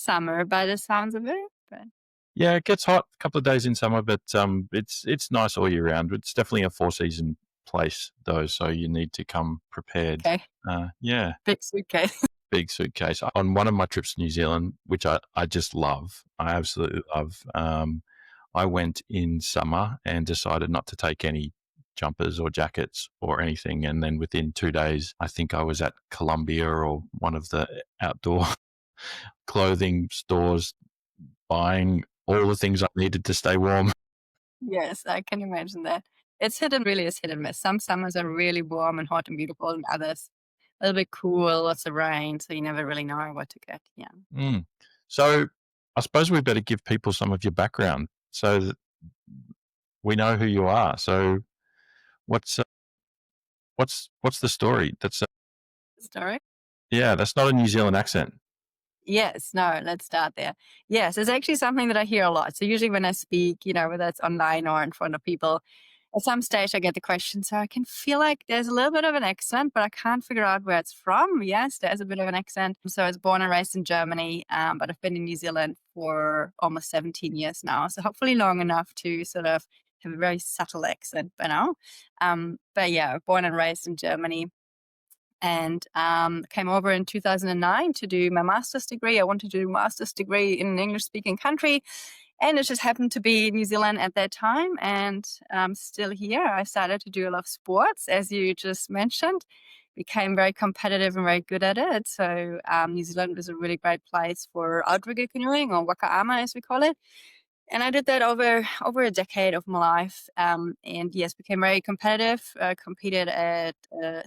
summer by the sounds of it. But Yeah, it gets hot a couple of days in summer, but it's nice all year round. It's definitely a four-season place, though, so you need to come prepared. okay, Yeah, big suitcase. big suitcase. On one of my trips to New Zealand, which I just love, I absolutely love, I went in summer and decided not to take any jumpers or jackets or anything. And then within 2 days, I think I was at Columbia or one of the outdoor clothing stores buying all the things I needed to stay warm. Yes, I can imagine that. Really is hit and miss. Some summers are really warm and hot and beautiful, and others a little bit cool, lots of rain, so you never really know what to get. Yeah. Mm. So I suppose we better give people some of your background so that we know who you are. So what's what's the story? Story? Yeah, that's not a New Zealand accent. Yes, no, let's start there. Yes, it's actually something that I hear a lot. So usually when I speak, whether it's online or in front of people, at some stage I get the question. So I can feel like there's a little bit of an accent, but I can't figure out where it's from. Yes, there's a bit of an accent. So I was born and raised in Germany, but I've been in New Zealand for almost 17 years now. So hopefully long enough to sort of have a very subtle accent by now. But yeah, born and raised in Germany. And came over in 2009 to do my master's degree. I wanted to do a master's degree in an English-speaking country, and it just happened to be New Zealand at that time. And I'm still here. I started to do a lot of sports, as you just mentioned. Became very competitive and very good at it. So New Zealand was a really great place for outrigger canoeing, or wakaama as we call it. And I did that over a decade of my life. And yes, became very competitive. Competed at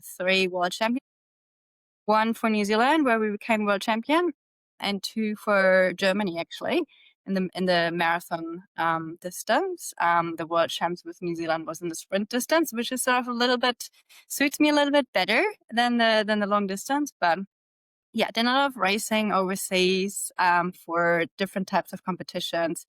3 world championships. One for New Zealand, where we became world champion, and two for Germany, actually, in the marathon distance. The world champs with New Zealand was in the sprint distance, which is sort of suits me a little bit better than the long distance. But yeah, did a lot of racing overseas for different types of competitions,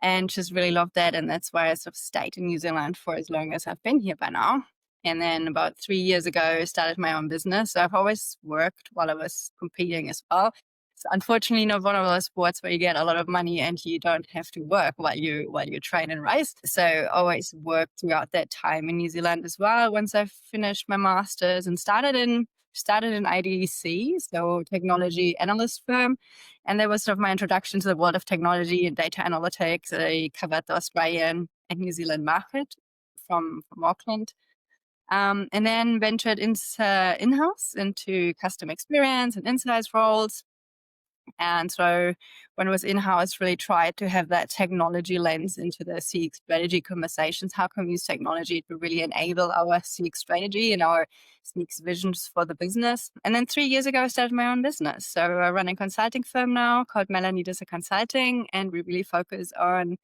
and just really loved that. And that's why I sort of stayed in New Zealand for as long as I've been here by now. And then about 3 years ago, I started my own business. So I've always worked while I was competing as well. It's unfortunately not one of those sports where you get a lot of money and you don't have to work while you train and race. So always worked throughout that time in New Zealand as well. Once I finished my master's and started in IDC, so technology analyst firm. And that was sort of my introduction to the world of technology and data analytics. I covered the Australian and New Zealand market from Auckland. And then ventured in-house into customer experience and insights roles. And so when it was in-house, really tried to have that technology lens into the CX strategy conversations. How can we use technology to really enable our CX strategy and our CX visions for the business? And then 3 years ago, I started my own business. So I run a consulting firm now called Melanie, Disse Consulting, and we really focus on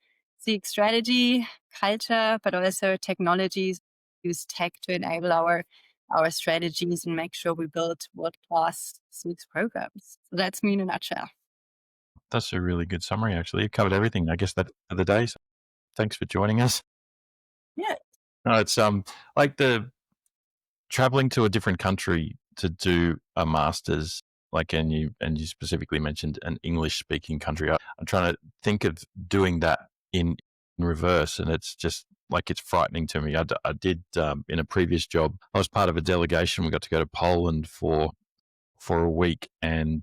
CX strategy, culture, but also technologies, use tech to enable our strategies and make sure we build world-class CX programs. So that's me in a nutshell. That's a really good summary, actually. You covered everything. I guess that's for the day. So thanks for joining us. Yeah. No, it's like the traveling to a different country to do a master's, like, and you specifically mentioned an English speaking country. I'm trying to think of doing that in reverse, and it's just like it's frightening to me. I did in a previous job. I was part of a delegation. We got to go to Poland for a week, and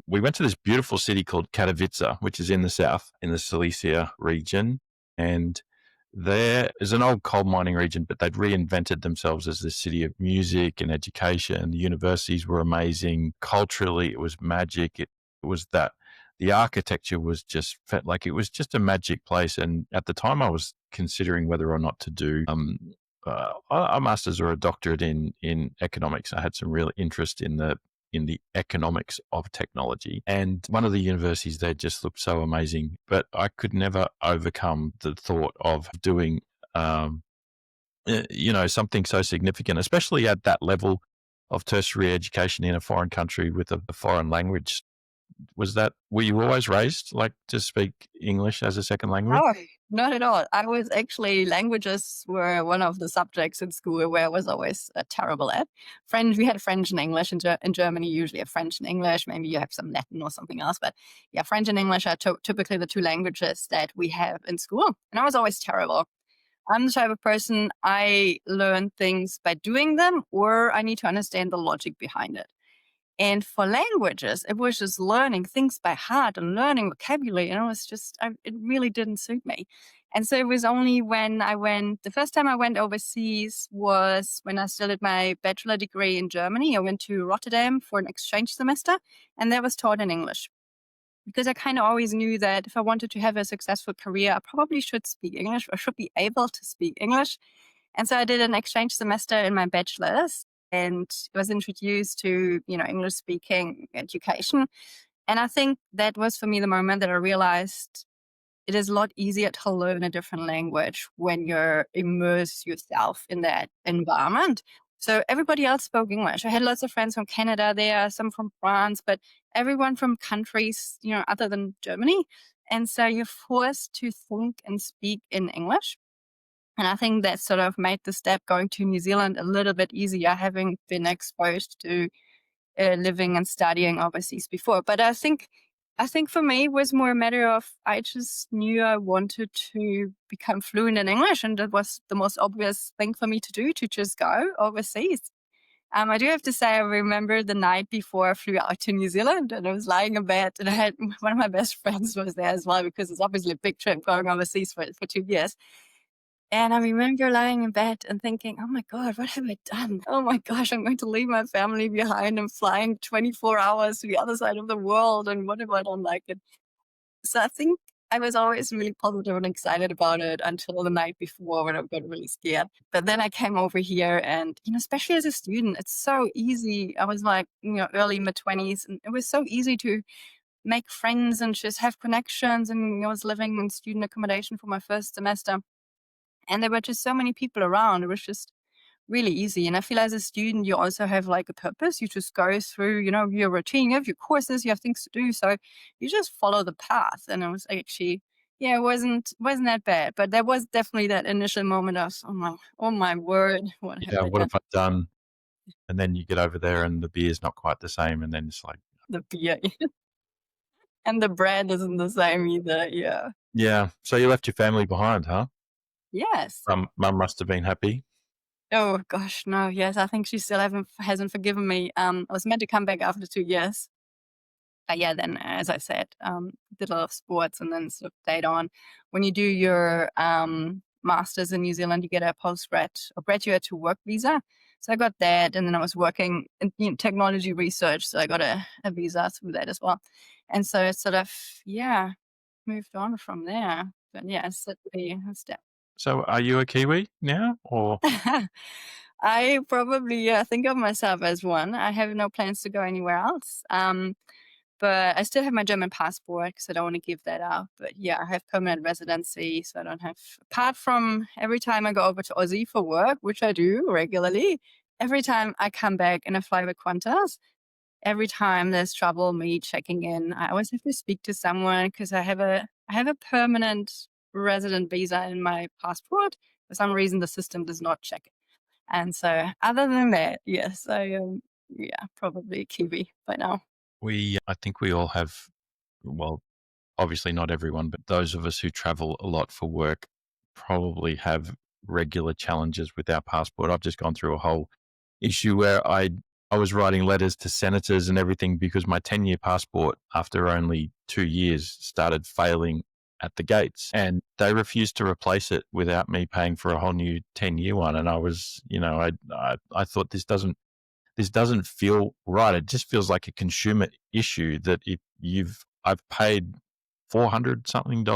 we went to this beautiful city called Katowice, which is in the south, in the Silesia region, and there is an old coal mining region, but they'd reinvented themselves as this city of music and education. The universities were amazing. Culturally, it was magic. It was that the architecture was just felt like it was just a magic place. And at the time, I was considering whether or not to do a master's or a doctorate in economics. I had some real interest in the economics of technology. And one of the universities there just looked so amazing, but I could never overcome the thought of doing, something so significant, especially at that level of tertiary education in a foreign country with a foreign language Was that were you always raised like to speak English as a second language? Oh, not at all. I was actually languages were one of the subjects in school where I was always terrible at. French, we had French and English in Germany. Usually, have French and English. Maybe you have some Latin or something else, but yeah, French and English are typically the two languages that we have in school. And I was always terrible. I'm the type of person I learn things by doing them, or I need to understand the logic behind it. And for languages, it was just learning things by heart and learning vocabulary. And it was just, it really didn't suit me. And so it was only when the first time I went overseas was when I still did my bachelor degree in Germany. I went to Rotterdam for an exchange semester, and that was taught in English. Because I kind of always knew that if I wanted to have a successful career, I probably should speak English or should be able to speak English. And so I did an exchange semester in my bachelor's and was introduced to, English speaking education. And I think that was for me the moment that I realized it is a lot easier to learn a different language when you're immerse yourself in that environment. So everybody else spoke English. I had lots of friends from Canada there, some from France, but everyone from countries, other than Germany. And so you're forced to think and speak in English. And I think that sort of made the step going to New Zealand a little bit easier, having been exposed to living and studying overseas before. But I think for me it was more a matter of I just knew I wanted to become fluent in English, and that was the most obvious thing for me to do to just go overseas. I do have to say I remember the night before I flew out to New Zealand, and I was lying in bed, and I had one of my best friends was there as well because it's obviously a big trip going overseas for 2 years. And I remember lying in bed and thinking, "Oh my god, what have I done? Oh my gosh, I'm going to leave my family behind and flying 24 hours to the other side of the world, and what have I done like it?" So I think I was always really positive and excited about it until the night before when I got really scared. But then I came over here and, especially as a student, it's so easy. I was like, early mid-20s, and it was so easy to make friends and just have connections. And I was living in student accommodation for my first semester. And there were just so many people around. It was just really easy. And I feel as a student, you also have like a purpose. You just go through, your routine, you have your courses, you have things to do. So you just follow the path. And it was actually, yeah, it wasn't that bad. But there was definitely that initial moment of, oh my word, what have Yeah, I what done? have I done? And then you get over there and the beer's not quite the same, and then it's like, The beer and the bread isn't the same either. Yeah. yeah. So you left your family behind, huh? Yes. Mum must have been happy. Oh gosh, no. Yes, I think she still hasn't forgiven me. I was meant to come back after 2 years. But yeah, then as I said, did a lot of sports and then sort of stayed on. When you do your masters in New Zealand, you get a postgrad or graduate to work visa. So I got that, and then I was working in technology research, so I got a visa through that as well. And so it's sort of yeah, moved on from there. But yeah, it's certainly a step. So are you a Kiwi now, or I probably think of myself as one. I have no plans to go anywhere else. But I still have my German passport because I don't want to give that up. But yeah, I have permanent residency, so I don't have. Apart from every time I go over to Aussie for work, which I do regularly, every time I come back and I fly with Qantas, every time there's trouble me checking in, I always have to speak to someone because I have a permanent resident visa in my passport. For some reason, the system does not check it. And so, other than that, yes, I am. Yeah, probably Kiwi by now. I think we all have, well, obviously not everyone, but those of us who travel a lot for work probably have regular challenges with our passport. I've just gone through a whole issue where I was writing letters to senators and everything because my 10-year passport, after only 2 years, started failing at the gates, and they refused to replace it without me paying for a whole new 10-year one. And I was, I thought this doesn't feel right. It just feels like a consumer issue that if I've paid $450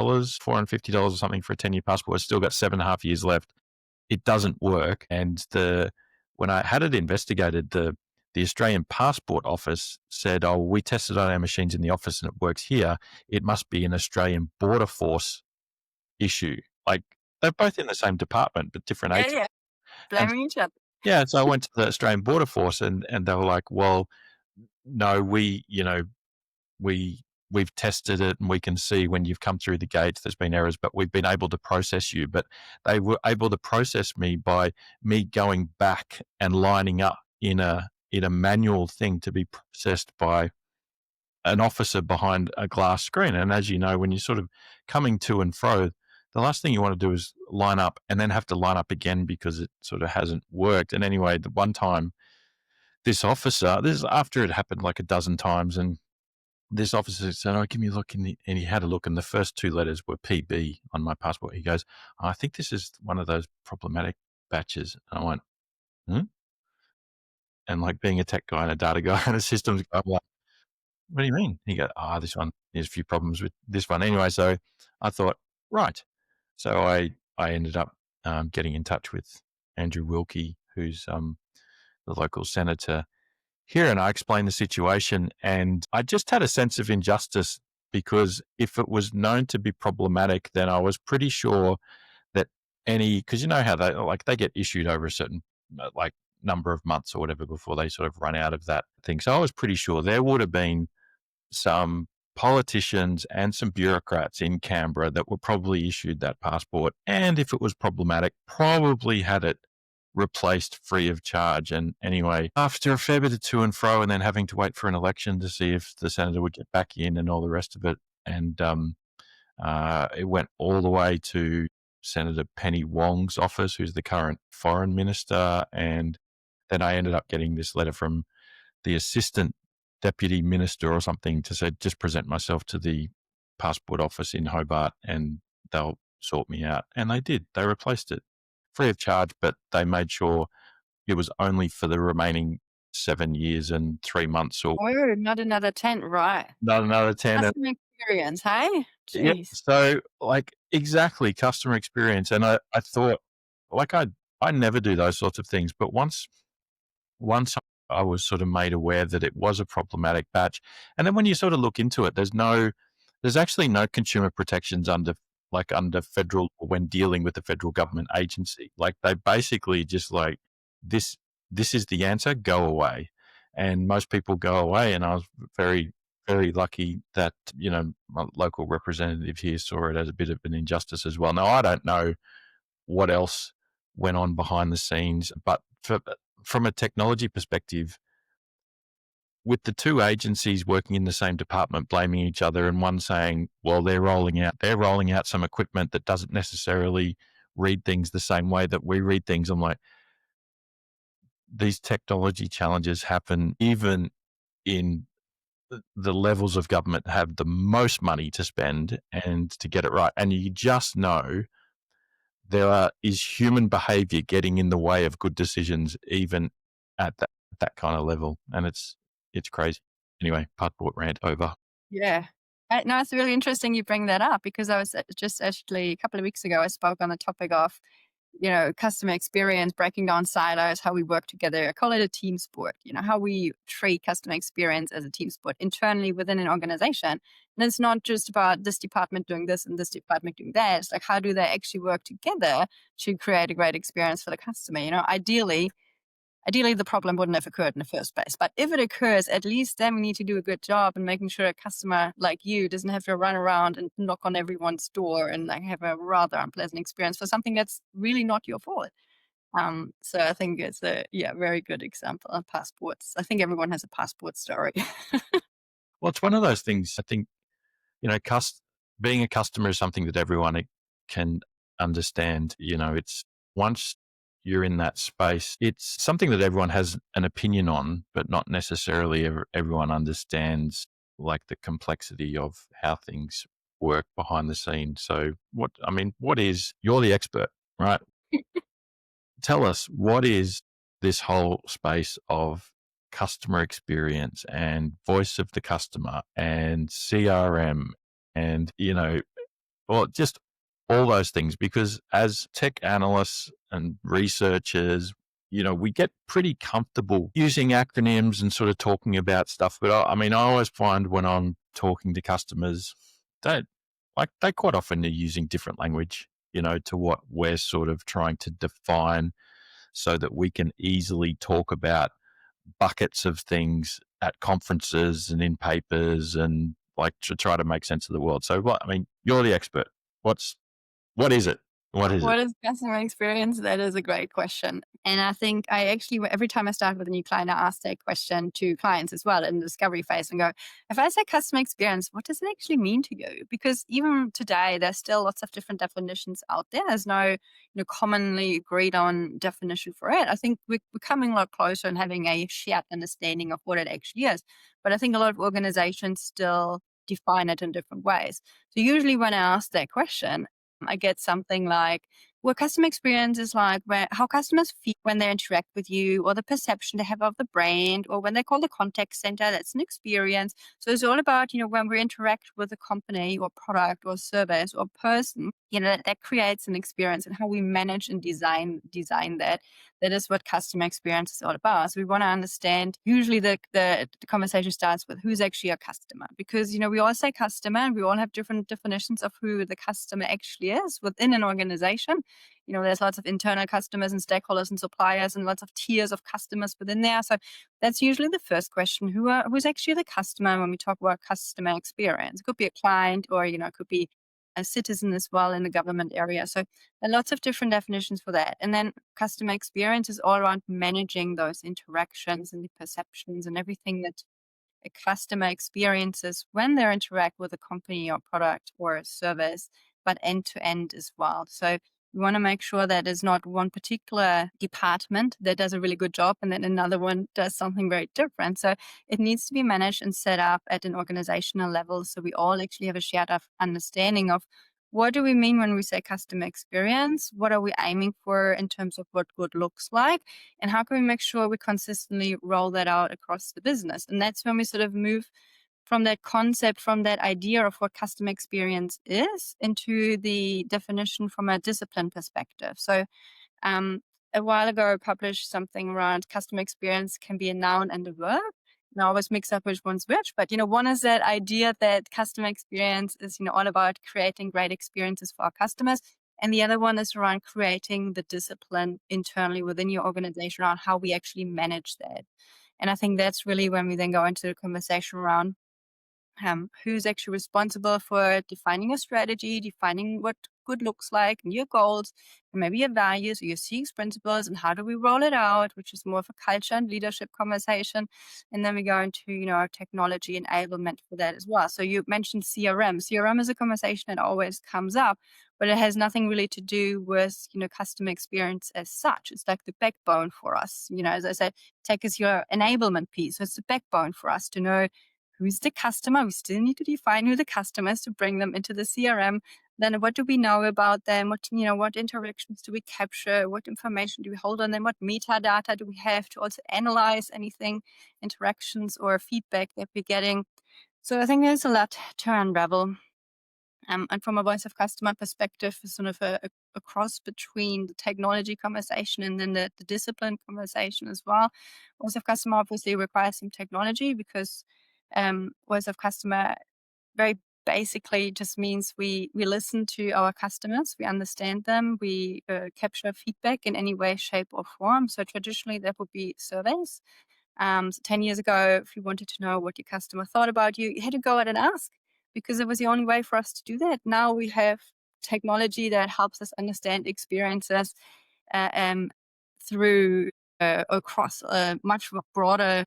or something for a 10-year passport. It's still got 7.5 years left. It doesn't work. And when I had it investigated, the Australian Passport Office said, "Oh, we tested on our machines in the office and it works here. It must be an Australian Border Force issue." Like they're both in the same department, but different Yeah, agencies. yeah, And blaming each other. yeah, so I went to the Australian Border Force and they were like, "Well, no, we've tested it and we can see when you've come through the gates, there's been errors, but we've been able to process you. But they were able to process me by me going back and lining up in a manual thing to be processed by an officer behind a glass screen. And as you know, when you're sort of coming to and fro, the last thing you want to do is line up and then have to line up again because it sort of hasn't worked. And anyway, the one time this officer, this is after it happened like a dozen times, and this officer said, "Oh, give me a look," and he had a look, and the first two letters were PB on my passport. He goes, "I think this is one of those problematic batches." And I went, "Hmm?" And like being a tech guy and a data guy and a systems guy, I'm like, "What do you mean?" He goes, "This one, there's a few problems with this one." Anyway, so I thought, right. So I ended up getting in touch with Andrew Wilkie, who's the local senator here, and I explained the situation, and I just had a sense of injustice because if it was known to be problematic, then I was pretty sure that because you know how they get issued over a certain like number of months or whatever before they sort of run out of that thing. So I was pretty sure there would have been some politicians and some bureaucrats in Canberra that were probably issued that passport. And if it was problematic, probably had it replaced free of charge. And anyway, after a fair bit of to and fro and then having to wait for an election to see if the senator would get back in and all the rest of it. And it went all the way to Senator Penny Wong's office, who's the current foreign minister. And then I ended up getting this letter from the assistant deputy minister or something to say, just present myself to the passport office in Hobart and they'll sort me out. And they did. They replaced it free of charge, but they made sure it was only for the remaining 7 years and 3 months or Oh, not another tent, right. not another 10. And Customer experience, hey? yeah, Jeez. so like exactly customer experience. And I thought, like, I never do those sorts of things, but once I was sort of made aware that it was a problematic batch. And then when you sort of look into it, there's actually no consumer protections under federal or when dealing with the federal government agency. Like they basically just like this this is the answer, go away. And most people go away. And I was very, very lucky that, my local representative here saw it as a bit of an injustice as well. Now I don't know what else went on behind the scenes, but from a technology perspective, with the two agencies working in the same department blaming each other and one saying, well, they're rolling out some equipment that doesn't necessarily read things the same way that we read things. I'm like, these technology challenges happen even in the levels of government that have the most money to spend and to get it right. And you just know is human behavior getting in the way of good decisions, even at that kind of level. And it's crazy. Anyway, passport rant over. Yeah. No, it's really interesting you bring that up because I was just actually a couple of weeks ago, I spoke on the topic of, customer experience, breaking down silos, how we work together. I call it a team sport, how we treat customer experience as a team sport internally within an organization. And it's not just about this department doing this and this department doing that. It's like, how do they actually work together to create a great experience for the customer? Ideally, the problem wouldn't have occurred in the first place. But if it occurs, at least then we need to do a good job in making sure a customer like you doesn't have to run around and knock on everyone's door and like have a rather unpleasant experience for something that's really not your fault. So I think it's a very good example of passports. I think everyone has a passport story. Well, it's one of those things. I think being a customer is something that everyone can understand. It's once you're in that space, it's something that everyone has an opinion on, but not necessarily everyone understands like the complexity of how things work behind the scenes. So you're the expert, right? Tell us, what is this whole space of customer experience and voice of the customer and CRM and, well, just all those things, because as tech analysts and researchers, we get pretty comfortable using acronyms and sort of talking about stuff. But I always find when I'm talking to customers, they they quite often are using different language, to what we're sort of trying to define so that we can easily talk about buckets of things at conferences and in papers and like to try to make sense of the world. So what, I mean, you're the expert. What is it? What is it? What is customer experience? That is a great question. And I think I actually, every time I start with a new client, I ask that question to clients as well in the discovery phase and go, if I say customer experience, what does it actually mean to you? Because even today, there's still lots of different definitions out there. There's no, commonly agreed on definition for it. I think we're becoming a lot closer and having a shared understanding of what it actually is. But I think a lot of organizations still define it in different ways. So usually when I ask that question, I get something like, well, customer experience is like how customers feel when they interact with you, or the perception they have of the brand, or when they call the contact center, that's an experience. So it's all about, when we interact with a company or product or service or person, that creates an experience, and how we manage and design that. That is what customer experience is all about. So we want to understand, usually the conversation starts with who's actually a customer, because, we all say customer and we all have different definitions of who the customer actually is within an organization. There's lots of internal customers and stakeholders and suppliers and lots of tiers of customers within there. So that's usually the first question. Who's actually the customer when we talk about customer experience? It could be a client, or, it could be a citizen as well in the government area. So there are lots of different definitions for that. And then customer experience is all around managing those interactions and the perceptions and everything that a customer experiences when they interact with a company or product or a service, but end to end as well. So we want to make sure that there's not one particular department that does a really good job and then another one does something very different. So it needs to be managed and set up at an organizational level, so we all actually have a shared understanding of what do we mean when we say customer experience? What are we aiming for in terms of what good looks like? And how can we make sure we consistently roll that out across the business? And that's when we sort of move from that concept, from that idea of what customer experience is, into the definition from a discipline perspective. So um, a while ago, I published something around customer experience can be a noun and a verb. And I always mix up which one's which, but one is that idea that customer experience is all about creating great experiences for our customers, and the other one is around creating the discipline internally within your organization around how we actually manage that. And I think that's really when we then go into the conversation around who's actually responsible for defining a strategy, defining what good looks like, and your goals, and maybe your values or your CX principles, and how do we roll it out, which is more of a culture and leadership conversation. And then we go into, our technology enablement for that as well. So you mentioned CRM. CRM is a conversation that always comes up, but it has nothing really to do with, customer experience as such. It's like the backbone for us. As I said, tech is your enablement piece. So it's the backbone for us to know who's the customer. We still need to define who the customer is to bring them into the CRM. Then what do we know about them? What interactions do we capture? What information do we hold on them? What metadata do we have to also analyze anything, interactions or feedback that we're getting? So I think there's a lot to unravel. And from a voice of customer perspective, it's sort of a cross between the technology conversation and then the discipline conversation as well. Voice of customer obviously requires some technology, because voice of customer very basically just means we listen to our customers, we understand them, we capture feedback in any way, shape, or form. So traditionally, that would be surveys. So 10 years ago, if you wanted to know what your customer thought about you, you had to go out and ask, because it was the only way for us to do that. Now we have technology that helps us understand experiences uh, um, through across a much broader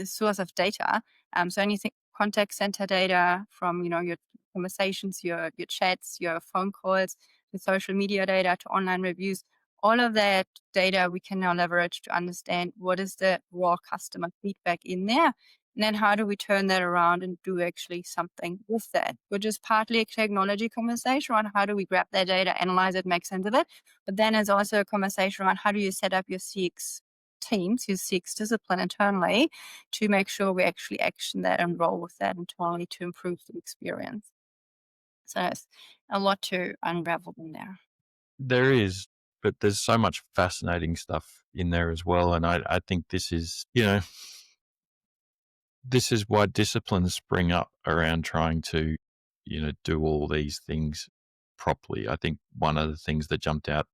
source of data. So anything contact center data from your conversations, your chats, your phone calls, the social media data to online reviews, all of that data we can now leverage to understand what is the raw customer feedback in there. And then how do we turn that around and do actually something with that, which is partly a technology conversation on how do we grab that data, analyze it, make sense of it. But then it's also a conversation around how do you set up your CX teams, your CX discipline internally, to make sure we actually action that and roll with that internally to improve the experience. So there's a lot to unravel in there. There is, but there's so much fascinating stuff in there as well. And I think this is why disciplines spring up around trying to, do all these things properly. I think one of the things that jumped out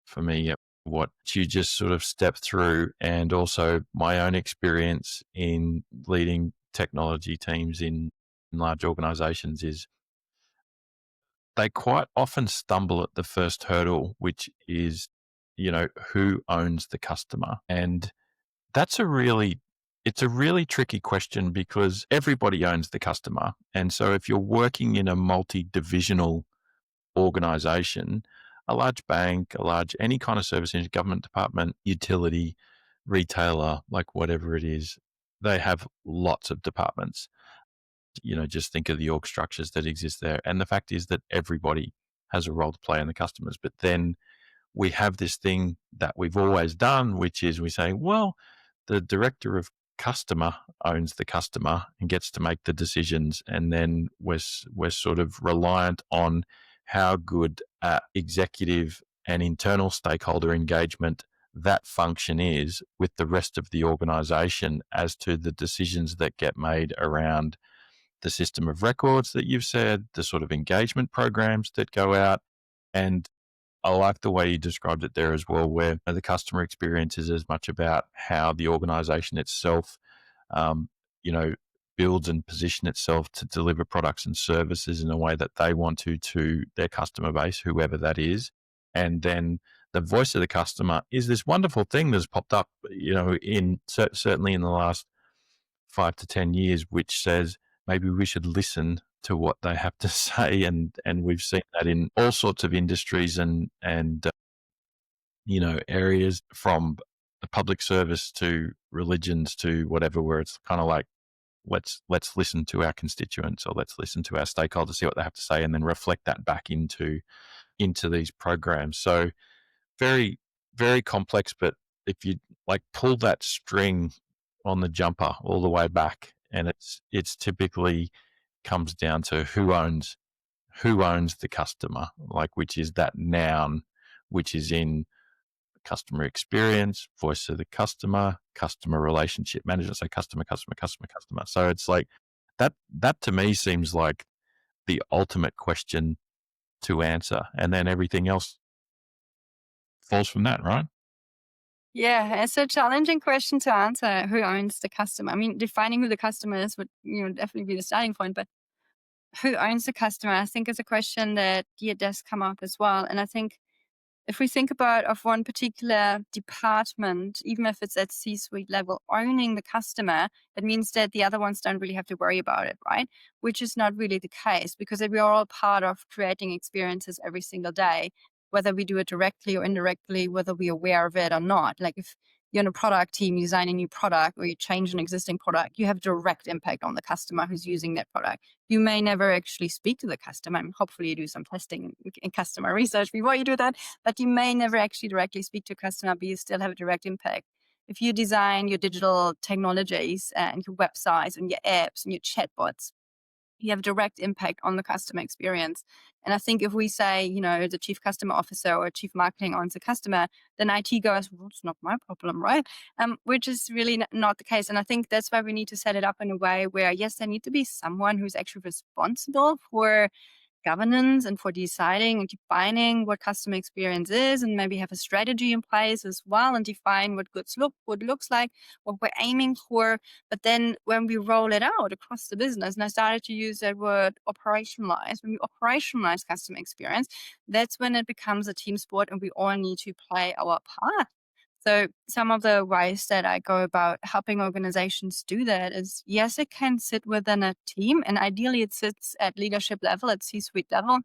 for me what you just sort of step through, and also my own experience in leading technology teams in large organizations is they quite often stumble at the first hurdle, which is, who owns the customer? And that's it's a really tricky question because everybody owns the customer. And so if you're working in a multi-divisional organization, a large bank, any kind of service industry, government department, utility, retailer, like whatever it is, they have lots of departments. Just think of the org structures that exist there. And the fact is that everybody has a role to play in the customers. But then we have this thing that we've always done, which is we say, well, the director of customer owns the customer and gets to make the decisions. And then we're sort of reliant on how good executive and internal stakeholder engagement that function is with the rest of the organization as to the decisions that get made around the system of records that you've said, the sort of engagement programs that go out. And I like the way you described it there as well, where the customer experience is as much about how the organization itself, um, you know, builds and position itself to deliver products and services in a way that they want to their customer base, whoever that is. And then the voice of the customer is this wonderful thing that's popped up, certainly in the last 5 to 10 years, which says maybe we should listen to what they have to say, and we've seen that in all sorts of industries and areas from the public service to religions to whatever, where it's kind of like let's listen to our constituents or let's listen to our stakeholders, see what they have to say, and then reflect that back into these programs. So very, very complex, but if you like pull that string on the jumper all the way back, and it's typically comes down to who owns the customer, like, which is that noun, which is in customer experience, voice of the customer, customer relationship management. So customer, customer, customer, customer. So it's like that to me seems like the ultimate question to answer, and then everything else falls from that, right? Yeah, it's a challenging question to answer. Who owns the customer? I mean, defining who the customer is would, definitely be the starting point, but who owns the customer, I think is a question that, yeah, does come up as well. And I think if we think about of one particular department, even if it's at C-suite level, owning the customer, that means that the other ones don't really have to worry about it, right? Which is not really the case because we are all part of creating experiences every single day, whether we do it directly or indirectly, whether we're aware of it or not. Like if you're in a product team, you design a new product or you change an existing product, you have direct impact on the customer who's using that product. You may never actually speak to the customer. I mean, hopefully you do some testing and customer research before you do that, but you may never actually directly speak to a customer, but you still have a direct impact. If you design your digital technologies and your websites and your apps and your chatbots, you have a direct impact on the customer experience. And I think if we say, the chief customer officer or chief marketing owns the customer, then IT goes, well, it's not my problem, right? Which is really not the case. And I think that's why we need to set it up in a way where, yes, there need to be someone who's actually responsible for governance and for deciding and defining what customer experience is, and maybe have a strategy in place as well and define what looks like, what we're aiming for. But then when we roll it out across the business, and I started to use that word operationalize, when we operationalize customer experience, that's when it becomes a team sport and we all need to play our part. So some of the ways that I go about helping organizations do that is, yes, it can sit within a team, and ideally it sits at leadership level, at C-suite level,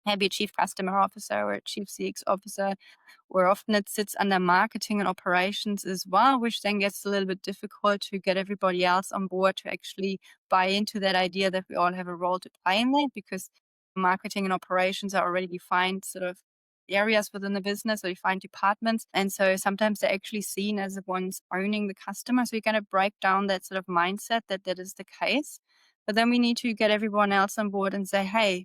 maybe a chief customer officer or a chief CX officer, or often it sits under marketing and operations as well, which then gets a little bit difficult to get everybody else on board to actually buy into that idea that we all have a role to play in that, because marketing and operations are already defined sort of areas within the business or defined departments. And so sometimes they're actually seen as the ones owning the customer. So you kind of break down that sort of mindset that is the case. But then we need to get everyone else on board and say, hey,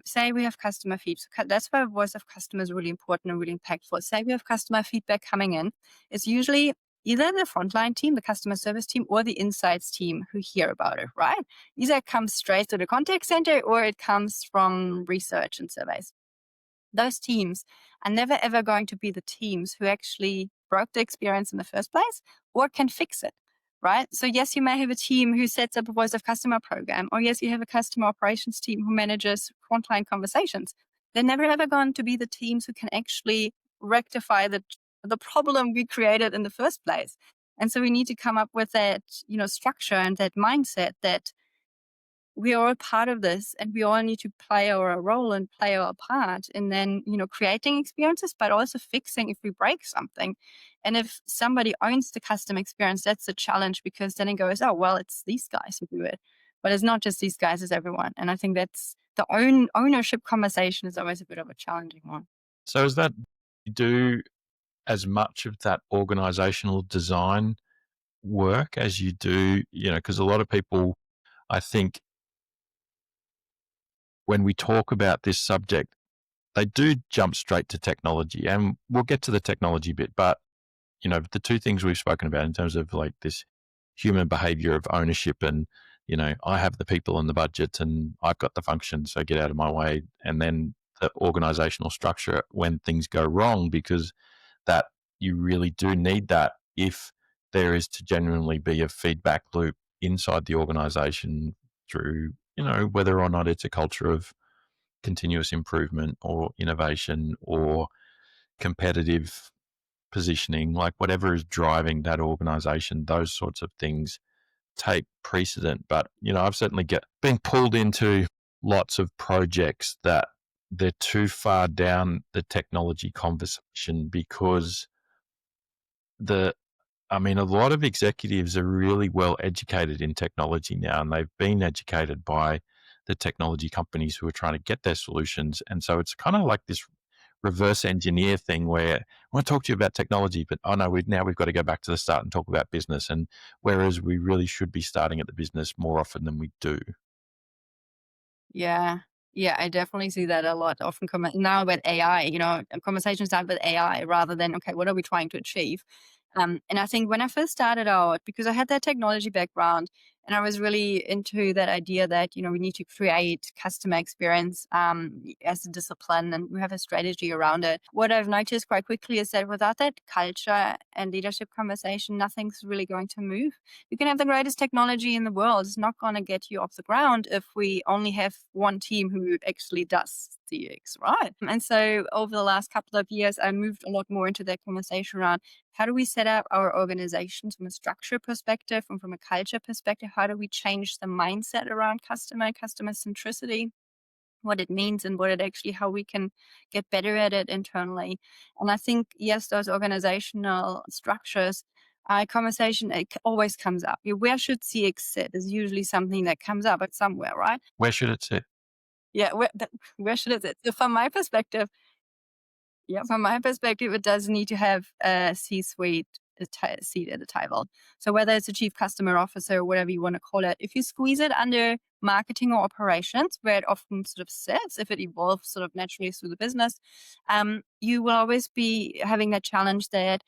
say we have customer feedback. That's why voice of customer is really important and really impactful. Say we have customer feedback coming in. It's usually either the frontline team, the customer service team, or the insights team who hear about it, right? Either it comes straight to the contact center or it comes from research and surveys. those teams are never ever going to be the teams who actually broke the experience in the first place or can fix it. Right. So, yes, you may have a team who sets up a voice of customer program, or yes, you have a customer operations team who manages frontline conversations. They're never ever going to be the teams who can actually rectify the problem we created in the first place. And so we need to come up with that, structure and that mindset that we are all part of this and we all need to play our role and play our part in then, creating experiences, but also fixing if we break something. And if somebody owns the custom experience, that's a challenge because then it goes, oh, well, it's these guys who do it. But it's not just these guys, it's everyone. And I think that's the ownership conversation is always a bit of a challenging one. So is that you do as much of that organizational design work as you do, because a lot of people, I think, when we talk about this subject, they do jump straight to technology, and we'll get to the technology bit. But the two things we've spoken about in terms of like this human behavior of ownership, and I have the people and the budget, and I've got the function, so get out of my way. And then the organizational structure when things go wrong, because that you really do need that if there is to genuinely be a feedback loop inside the organization through whether or not it's a culture of continuous improvement or innovation or competitive positioning, like whatever is driving that organization, those sorts of things take precedent. But, I've certainly been pulled into lots of projects that they're too far down the technology conversation because a lot of executives are really well educated in technology now, and they've been educated by the technology companies who are trying to get their solutions. And so it's kind of like this reverse engineer thing where I want to talk to you about technology, but oh no, we've got to go back to the start and talk about business. And whereas we really should be starting at the business more often than we do. Yeah. Yeah, I definitely see that a lot. Often now with AI, conversations start with AI rather than, okay, what are we trying to achieve? And I think when I first started out, because I had that technology background and I was really into that idea that, we need to create customer experience as a discipline and we have a strategy around it. What I've noticed quite quickly is that without that culture and leadership conversation, nothing's really going to move. You can have the greatest technology in the world. It's not going to get you off the ground if we only have one team who actually does CX, right? And so over the last couple of years, I moved a lot more into that conversation around how do we set up our organizations from a structure perspective and from a culture perspective? How do we change the mindset around customer centricity? What it means and what it actually, how we can get better at it internally. And I think, yes, those organizational structures, conversation, always comes up. Where should CX sit is usually something that comes up at somewhere, right? Where should it sit? Yeah, where should it sit? So from my perspective, yeah, from my perspective, it does need to have a C-suite seat at the table. So whether it's a chief customer officer or whatever you want to call it, if you squeeze it under marketing or operations, where it often sort of sits, if it evolves sort of naturally through the business, you will always be having that challenge that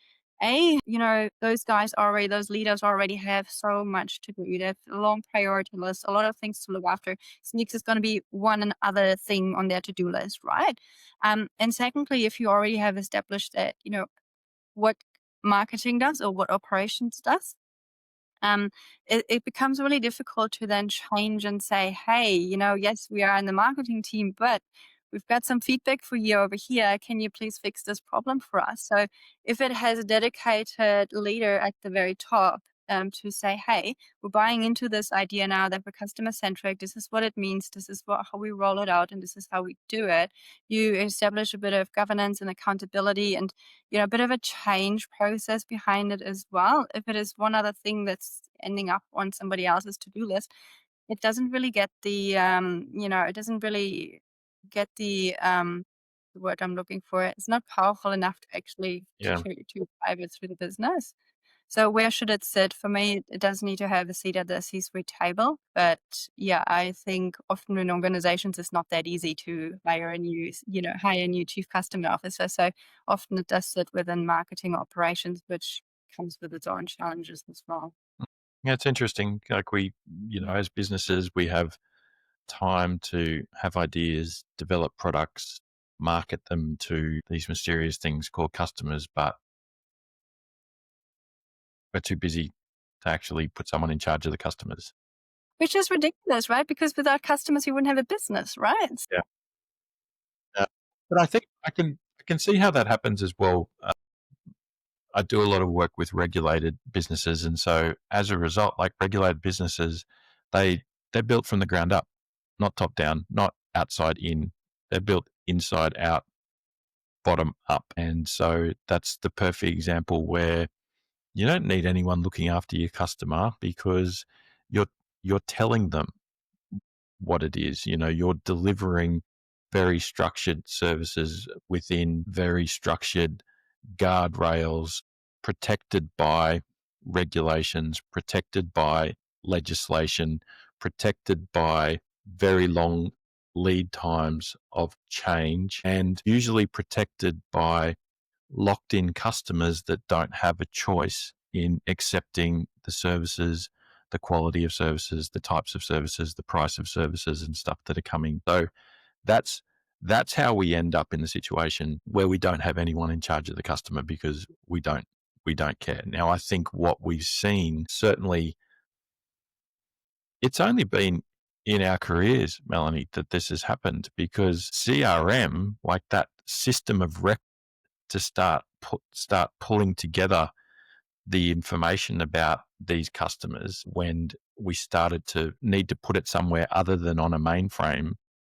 those leaders already have so much to do. They have a long priority list, a lot of things to look after. Sneaks is going to be one other thing on their to-do list, right? And secondly, if you already have established that, what marketing does or what operations does, um, it becomes really difficult to then change and say, hey, yes, we are in the marketing team, but we've got some feedback for you over here. Can you please fix this problem for us? So if it has a dedicated leader at the very top, to say, hey, we're buying into this idea now that we're customer centric. This is what it means. This is how we roll it out, and this is how we do it. You establish a bit of governance and accountability, and a bit of a change process behind it as well. If it is one other thing that's ending up on somebody else's to-do list, it doesn't really get it doesn't really get the word I'm looking for. It's not powerful enough to actually Yeah. to drive it through the business. So where should it sit? For me, it does need to have a seat at the C-suite table. But yeah, I think often in organizations, it's not that easy to hire a new chief customer officer. So often it does sit within marketing operations, which comes with its own challenges as well. Yeah, it's interesting. Like as businesses, we have time to have ideas, develop products, market them to these mysterious things called customers, but we're too busy to actually put someone in charge of the customers. Which is ridiculous, right? Because without customers, you wouldn't have a business, right? Yeah. Yeah. But I think I can see how that happens as well. I do a lot of work with regulated businesses, and so as a result, like regulated businesses, they they're built from the ground up, not top down, not outside in. They're built inside out, bottom up, and so that's the perfect example where you don't need anyone looking after your customer because you're you're telling them what it is. You're delivering very structured services within very structured guardrails, protected by regulations, protected by legislation, protected by very long lead times of change, and usually protected by locked in customers that don't have a choice in accepting the services, the quality of services, the types of services, the price of services and stuff that are coming. So that's that's how we end up in the situation where we don't have anyone in charge of the customer because we don't care. Now I think what we've seen, certainly it's only been in our careers, Melanie, that this has happened because CRM, like that system of record to start pulling together the information about these customers when we started to need to put it somewhere other than on a mainframe.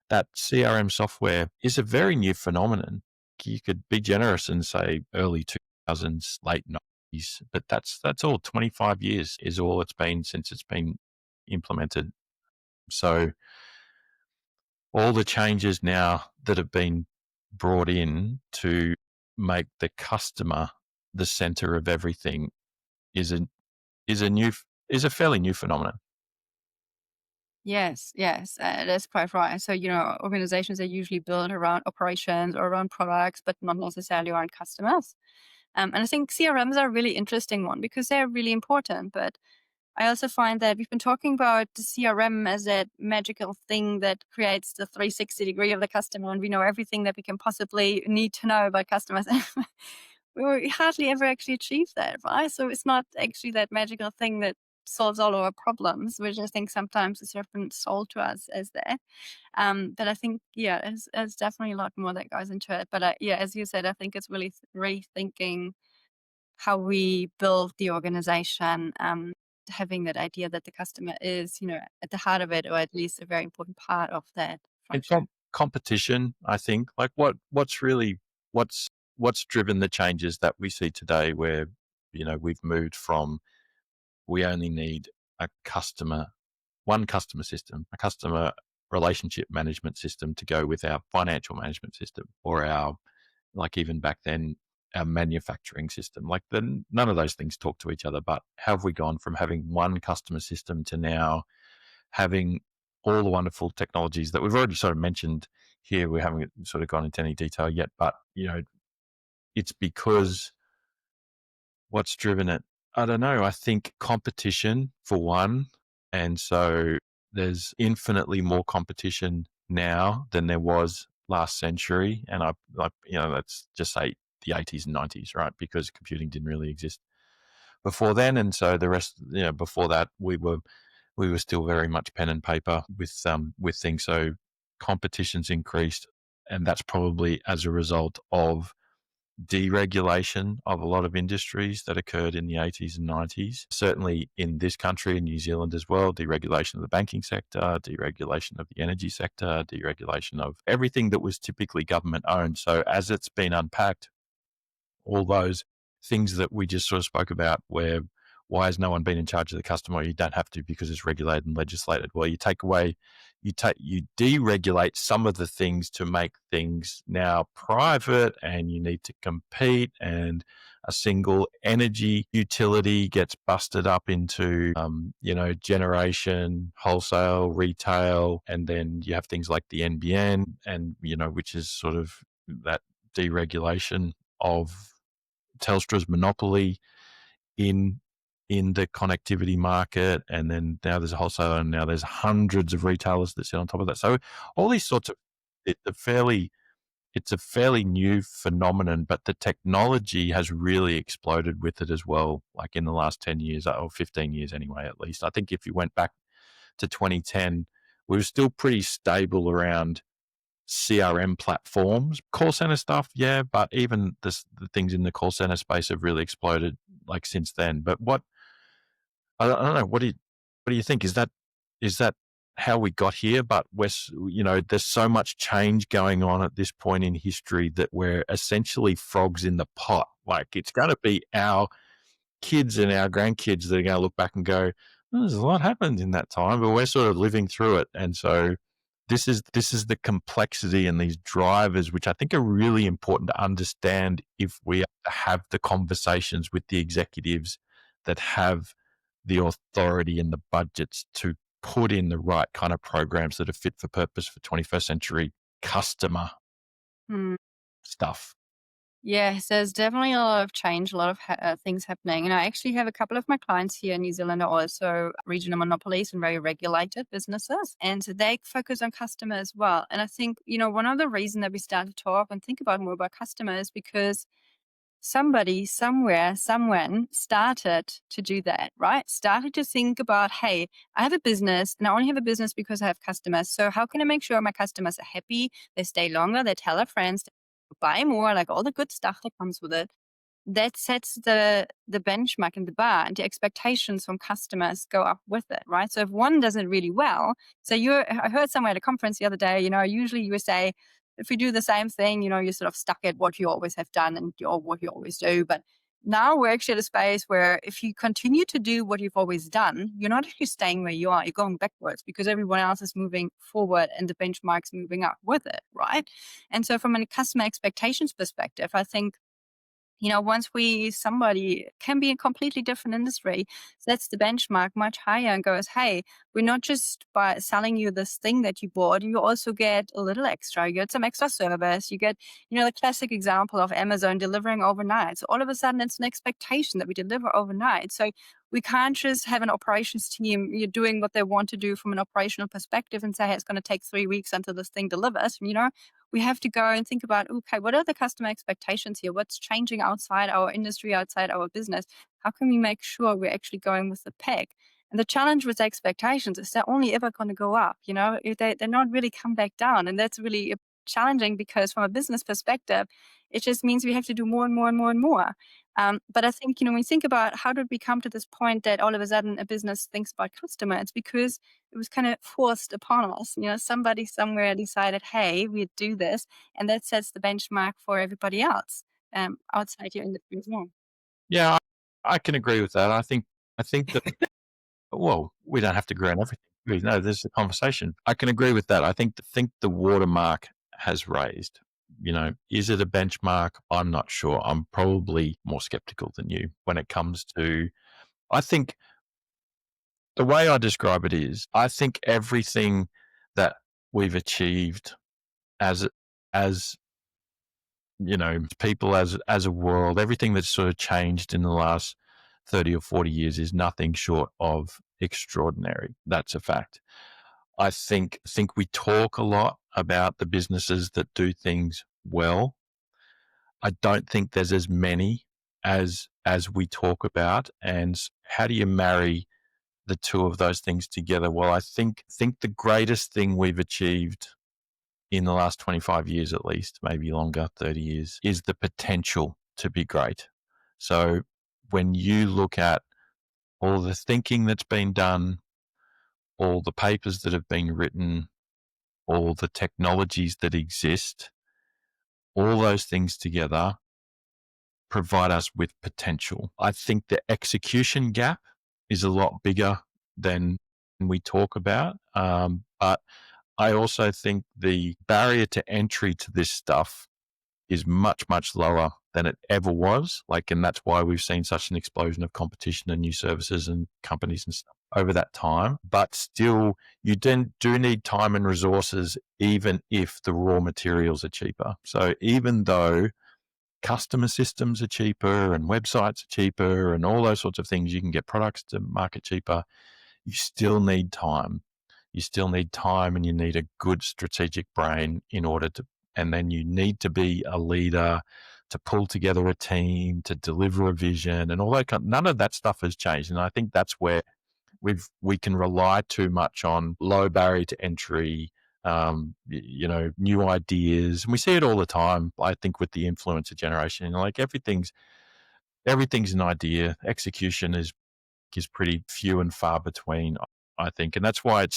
That CRM software is a very new phenomenon. You could be generous and say early 2000s, late 90s, but that's all. 25 years is all it's been since it's been implemented. So all the changes now that have been brought in to make the customer the center of everything is a is a new is a fairly new phenomenon. Yes, yes, that's quite right. So, organizations are usually built around operations or around products, but not necessarily around customers. And I think CRMs are a really interesting one because they're really important. But I also find that we've been talking about the CRM as that magical thing that creates the 360 degree of the customer, and we know everything that we can possibly need to know about customers. We hardly ever actually achieve that, right? So it's not actually that magical thing that solves all our problems, which I think sometimes is often sold to us as that. But I think, yeah, there's definitely a lot more that goes into it. But yeah, as you said, I think it's really rethinking how we build the organization, having that idea that the customer is, at the heart of it, or at least a very important part of that And function. competition, I think, like what's what's driven the changes that we see today where, we've moved from we only need a customer one customer system, a customer relationship management system to go with our financial management system or our, like even back then, our manufacturing system. Like none of those things talk to each other. But have we gone from having one customer system to now having all the wonderful technologies that we've already sort of mentioned here? We haven't sort of gone into any detail yet, but it's because what's driven it? I don't know. I think competition for one. And so there's infinitely more competition now than there was last century. And let's just say the 80s and 90s, right? Because computing didn't really exist before then. And so the rest, before that, we were still very much pen and paper with things. So competition's increased. And that's probably as a result of deregulation of a lot of industries that occurred in the 80s and 90s. Certainly in this country, in New Zealand as well, deregulation of the banking sector, deregulation of the energy sector, deregulation of everything that was typically government owned. So as it's been unpacked, all those things that we just sort of spoke about where why has no one been in charge of the customer? You don't have to because it's regulated and legislated. Well, you deregulate some of the things to make things now private, and you need to compete, and a single energy utility gets busted up into, generation, wholesale, retail, and then you have things like the NBN, and which is sort of that deregulation of Telstra's monopoly in the connectivity market, and then now there's a wholesaler, and now there's hundreds of retailers that sit on top of that. So all these sorts of it's a fairly new phenomenon, but the technology has really exploded with it as well, like in the last 10 years or 15 years anyway, at least. I think if you went back to 2010, we were still pretty stable around CRM platforms, call center stuff, yeah, but even the things in the call center space have really exploded like since then. But I don't know, what do you think? Is that how we got here? But there's so much change going on at this point in history that we're essentially frogs in the pot. Like it's going to be our kids and our grandkids that are going to look back and go, "Oh, there's a lot happened in that time," but we're sort of living through it. And so this is the complexity and these drivers, which I think are really important to understand if we are to have the conversations with the executives that have the authority and the budgets to put in the right kind of programs that are fit for purpose for 21st century customer Hmm. stuff. Yes, there's definitely a lot of change, a lot of things happening. And I actually have a couple of my clients here in New Zealand are also regional monopolies and very regulated businesses. And so they focus on customer as well. And I think, one of the reasons that we start to talk and think about more about customers because somebody, somewhere, someone started to do that, right? Started to think about, hey, I have a business and I only have a business because I have customers. So how can I make sure my customers are happy? They stay longer, they tell their friends, they buy more, like all the good stuff that comes with it. That sets the benchmark and the bar, and the expectations from customers go up with it, right? So if one does it really well, so I heard somewhere at a conference the other day, usually you would say, if you do the same thing, you're sort of stuck at what you always have done and what you always do. But now we're actually at a space where if you continue to do what you've always done, you're not actually staying where you are. You're going backwards because everyone else is moving forward and the benchmark's moving up with it, right? And so from a customer expectations perspective, I think once somebody can be a completely different industry, sets the benchmark much higher and goes, hey, we're not just by selling you this thing that you bought, you also get a little extra. You get some extra service. You get, the classic example of Amazon delivering overnight. So all of a sudden it's an expectation that we deliver overnight. So we can't just have an operations team you're doing what they want to do from an operational perspective and say, hey, it's going to take 3 weeks until this thing delivers. We have to go and think about, okay, what are the customer expectations here? What's changing outside our industry, outside our business? How can we make sure we're actually going with the pack? And the challenge with expectations is they're only ever going to go up. They're not really come back down. And that's really challenging because from a business perspective, it just means we have to do more and more and more and more. But I think, when we think about how did we come to this point that all of a sudden a business thinks about customer, it's because it was kind of forced upon us. Somebody somewhere decided, hey, we do this, and that sets the benchmark for everybody else outside your industry as well. Yeah, I can agree with that. I think that well, we don't have to agree on everything. No, this is a conversation. I can agree with that. I think the watermark has raised. Is it a benchmark? I'm not sure. I'm probably more skeptical than you when it comes to. I think the way I describe it is, I think everything that we've achieved as as people as a world, everything that's sort of changed in the last 30 or 40 years is nothing short of extraordinary. That's a fact. I think we talk a lot about the businesses that do things well. I don't think there's as many as we talk about. And how do you marry the two of those things together? Well, I think the greatest thing we've achieved in the last 25 years, at least, maybe longer, 30 years, is the potential to be great. So when you look at all the thinking that's been done, all the papers that have been written, all the technologies that exist, all those things together provide us with potential. I think the execution gap is a lot bigger than we talk about. But I also think the barrier to entry to this stuff is much, much lower than it ever was. And that's why we've seen such an explosion of competition and new services and companies and stuff over that time. But still, you do need time and resources, even if the raw materials are cheaper. So even though customer systems are cheaper and websites are cheaper and all those sorts of things, you can get products to market cheaper, you still need time. You still need time and you need a good strategic brain in order to and then you need to be a leader to pull together a team, to deliver a vision, and all that. None of that stuff has changed, and I think that's where we can rely too much on low barrier to entry, new ideas. And we see it all the time, I think, with the influencer generation. Like everything's an idea. Execution is pretty few and far between, I think. And that's why I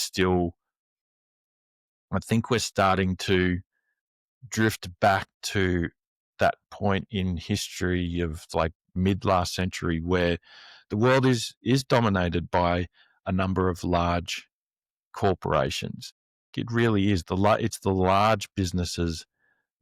think we're starting to drift back to that point in history of like mid last century where the world is dominated by a number of large corporations. It really is it's the large businesses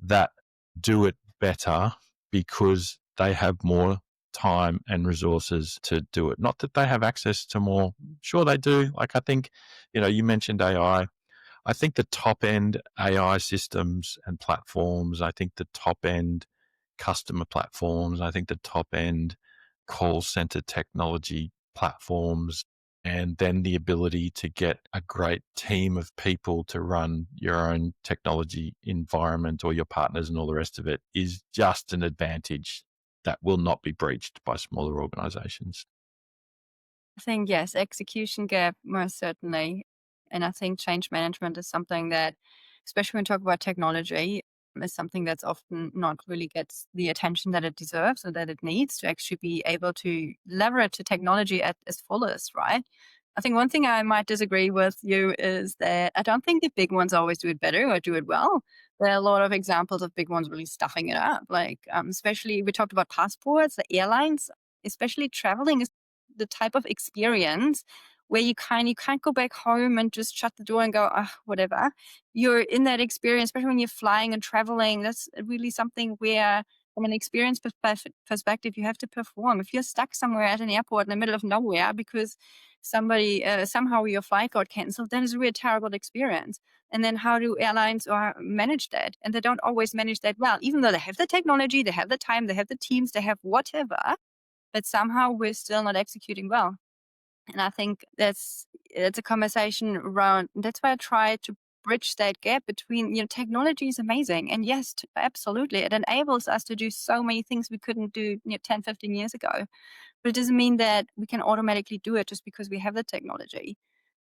that do it better because they have more time and resources to do it. Not that they have access to more. Sure, they do. Like I think, you mentioned AI. I think the top end AI systems and platforms, I think the top end customer platforms, I think the top end call center technology platforms, and then the ability to get a great team of people to run your own technology environment or your partners and all the rest of it is just an advantage that will not be breached by smaller organizations. I think, yes, execution gap, most certainly. And I think change management is something that, especially when we talk about technology, is something that's often not really gets the attention that it deserves or that it needs to actually be able to leverage the technology at its fullest, right? I think one thing I might disagree with you is that I don't think the big ones always do it better or do it well. There are a lot of examples of big ones really stuffing it up. Like, especially we talked about passports, the airlines, especially traveling is the type of experience where you can't go back home and just shut the door and go, ah, whatever. You're in that experience, especially when you're flying and traveling. That's really something where, from an experience perspective, you have to perform. If you're stuck somewhere at an airport in the middle of nowhere because somebody somehow your flight got canceled, then it's a really terrible experience. And then how do airlines or manage that? And they don't always manage that well, even though they have the technology, they have the time, they have the teams, they have whatever, but somehow we're still not executing well. And I think that's a conversation around. That's why I try to bridge that gap between, technology is amazing. And yes, absolutely. It enables us to do so many things we couldn't do 10, 15 years ago. But it doesn't mean that we can automatically do it just because we have the technology.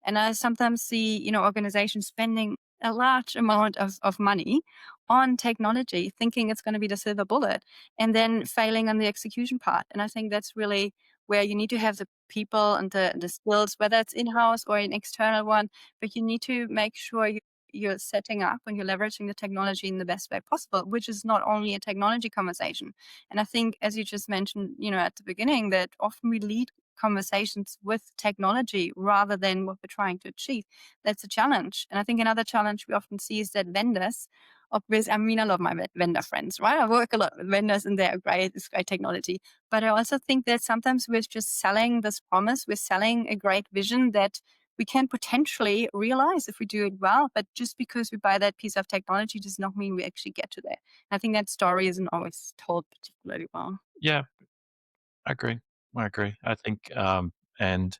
And I sometimes see, organizations spending a large amount of money on technology, thinking it's going to be the silver bullet, and then failing on the execution part. And I think that's really where you need to have the people and the skills, whether it's in-house or an external one, but you need to make sure you're setting up and you're leveraging the technology in the best way possible, which is not only a technology conversation. And I think, as you just mentioned, at the beginning, that often we lead conversations with technology rather than what we're trying to achieve. That's a challenge. And I think another challenge we often see is that vendors, obviously, I mean, I love my vendor friends, right? I work a lot with vendors and they're great. It's great technology. But I also think that sometimes we're just selling this promise. We're selling a great vision that we can potentially realize if we do it well. But just because we buy that piece of technology does not mean we actually get to there. I think that story isn't always told particularly well. Yeah, I agree. I agree. I think, and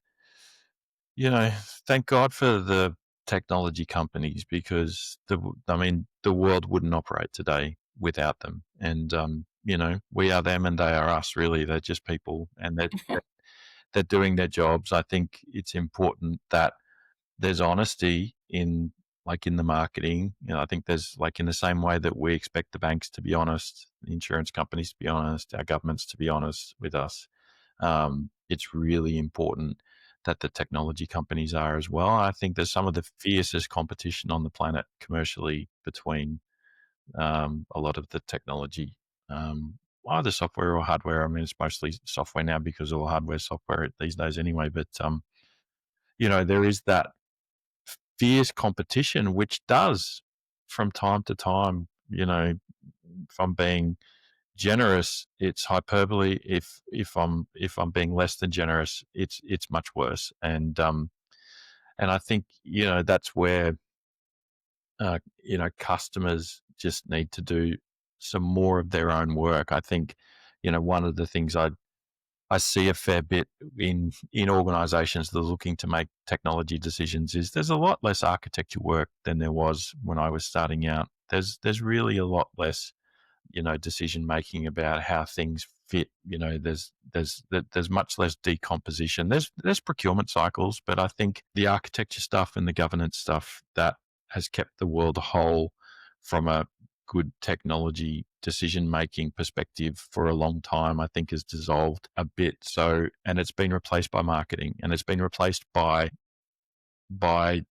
you know, thank God for the technology companies because the world wouldn't operate today without them. And we are them and they are us. Really, they're just people, and they're doing their jobs. I think it's important that there's honesty in the marketing. I think there's like in the same way that we expect the banks to be honest, the insurance companies to be honest, our governments to be honest with us. It's really important that the technology companies are as well. I think there's some of the fiercest competition on the planet commercially between a lot of the technology, either software or hardware. I mean, it's mostly software now because all hardware software these days anyway. But there is that fierce competition, which does from time to time, if I'm being generous, it's hyperbole. If I'm being less than generous, it's much worse. And I think that's where customers just need to do some more of their own work. I think one of the things I see a fair bit in organisations that are looking to make technology decisions is there's a lot less architecture work than there was when I was starting out. There's really a lot less, decision making about how things fit. There's much less decomposition. There's procurement cycles, but I think the architecture stuff and the governance stuff that has kept the world whole from a good technology decision making perspective for a long time, I think has dissolved a bit. So, and it's been replaced by marketing, and it's been replaced by the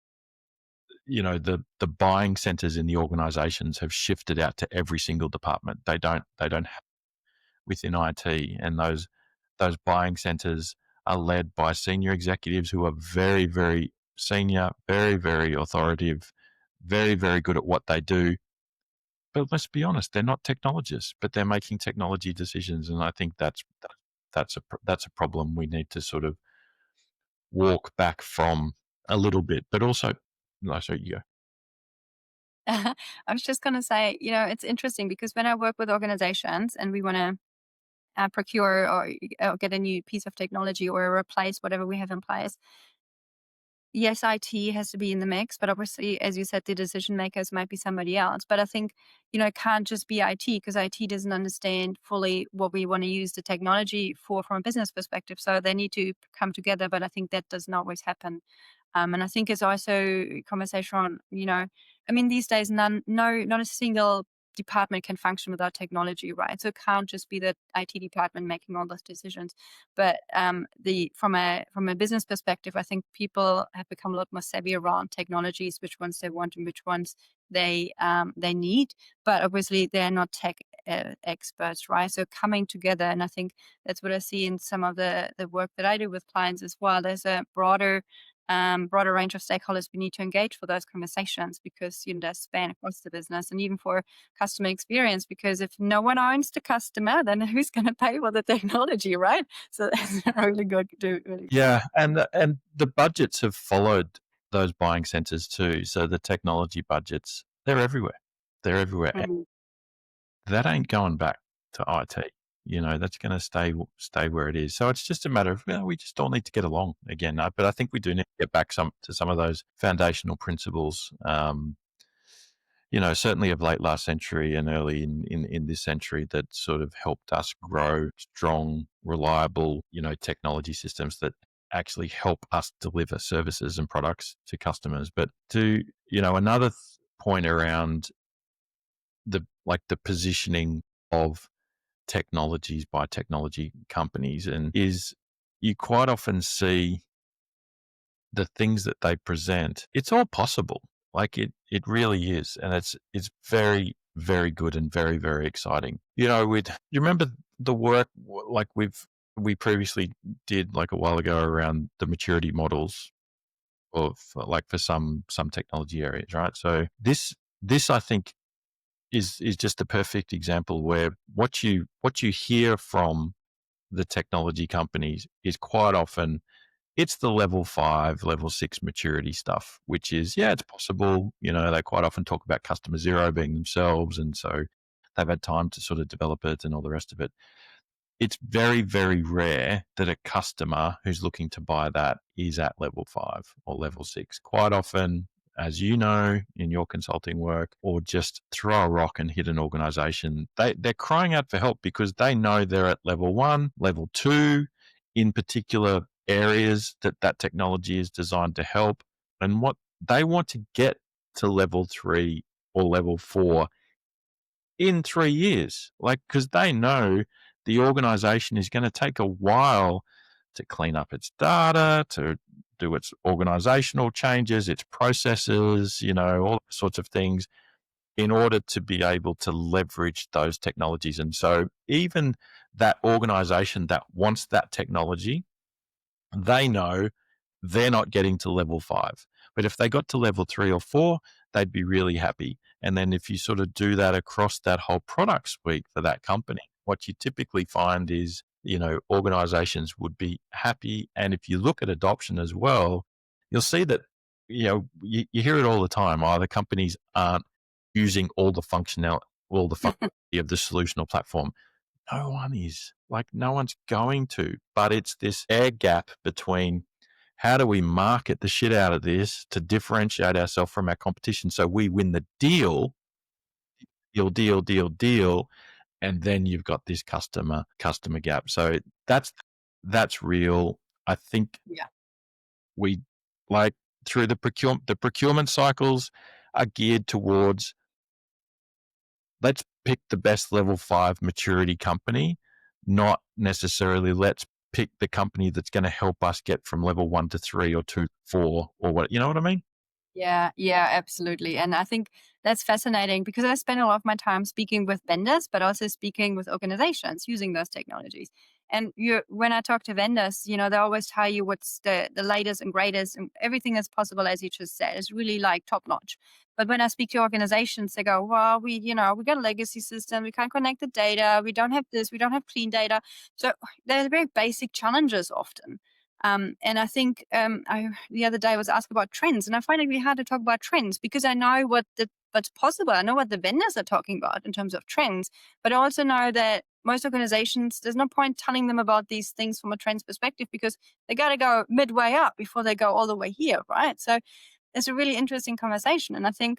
buying centers in the organizations have shifted out to every single department. They don't have within IT, and those buying centers are led by senior executives who are very, very senior, very, very authoritative, very, very good at what they do. But let's be honest, they're not technologists, but they're making technology decisions, and I think that's a problem we need to sort of walk back from a little bit. But also, no, sorry, you go. I was just going to say, it's interesting because when I work with organizations and we want to procure or get a new piece of technology or replace whatever we have in place, yes, IT has to be in the mix, but obviously, as you said, the decision makers might be somebody else. But I think, it can't just be IT because IT doesn't understand fully what we want to use the technology for from a business perspective. So they need to come together, but I think that doesn't always happen. And I think it's also a conversation on, I mean, these days, not a single department can function without technology, right? So it can't just be the IT department making all those decisions. But the from a business perspective, I think people have become a lot more savvy around technologies, which ones they want and which ones they need. But obviously, they're not tech experts, right? So coming together, and I think that's what I see in some of the work that I do with clients as well. There's a broader range of stakeholders we need to engage for those conversations because they span across the business and even for customer experience. Because if no one owns the customer, then who's going to pay for the technology, right? So that's really good. Really good. Yeah, and the budgets have followed those buying centers too. So the technology budgets, they're everywhere. They're everywhere. And Mhm. that ain't going back to IT. That's going to stay where it is. So it's just a matter of, we just all need to get along again. But I think we do need to get back to some of those foundational principles. Certainly of late last century and early in this century that sort of helped us grow strong, reliable, technology systems that actually help us deliver services and products to customers. But another point around the positioning of technologies by technology companies and is you quite often see the things that they present, it's all possible. Like it really is. And it's very, very good and very, very exciting. You remember the work like we previously did like a while ago around the maturity models of like for some technology areas, right? So this I think is just the perfect example where what you hear from the technology companies is quite often it's the level 5, level 6 maturity stuff, which is, yeah, it's possible. They quite often talk about customer zero being themselves. And so they've had time to sort of develop it and all the rest of it. It's very, very rare that a customer who's looking to buy that is at level 5 or level 6. Quite often, as you know, in your consulting work, or just throw a rock and hit an organization, they're crying out for help because they know they're at level 1, level 2 in particular areas that technology is designed to help. And what they want to get to level 3 or level 4 in 3 years, like, because they know the organization is going to take a while to clean up its data, to do its organizational changes, its processes, all sorts of things in order to be able to leverage those technologies. And so even that organization that wants that technology, they know they're not getting to level 5. But if they got to level 3 or 4, they'd be really happy. And then if you sort of do that across that whole product suite for that company, what you typically find is, organizations would be happy. And if you look at adoption as well, you'll see that, you hear it all the time. Oh, the companies aren't using all the functionality of the solution or platform. No one is. Like, no one's going to. But it's this air gap between how do we market the shit out of this to differentiate ourselves from our competition so we win the deal deal, and then you've got this customer gap. So that's real. I think Yeah. we like through the procurement cycles are geared towards, let's pick the best level 5 maturity company, not necessarily let's pick the company that's going to help us get from level 1 to 3 or 2 to 4 or what, you know what I mean? Yeah, yeah, absolutely. And I think that's fascinating because I spend a lot of my time speaking with vendors, but also speaking with organizations using those technologies. And when I talk to vendors, they always tell you what's the latest and greatest and everything that's possible, as you just said, is really like top notch. But when I speak to organizations, they go, well, we got a legacy system, we can't connect the data, we don't have this, we don't have clean data. So there's very basic challenges often. And I think the other day I was asked about trends, and I find it really hard to talk about trends because I know what's possible. I know what the vendors are talking about in terms of trends, but I also know that most organizations, there's no point telling them about these things from a trends perspective because they got to go midway up before they go all the way here, right? So it's a really interesting conversation, and I think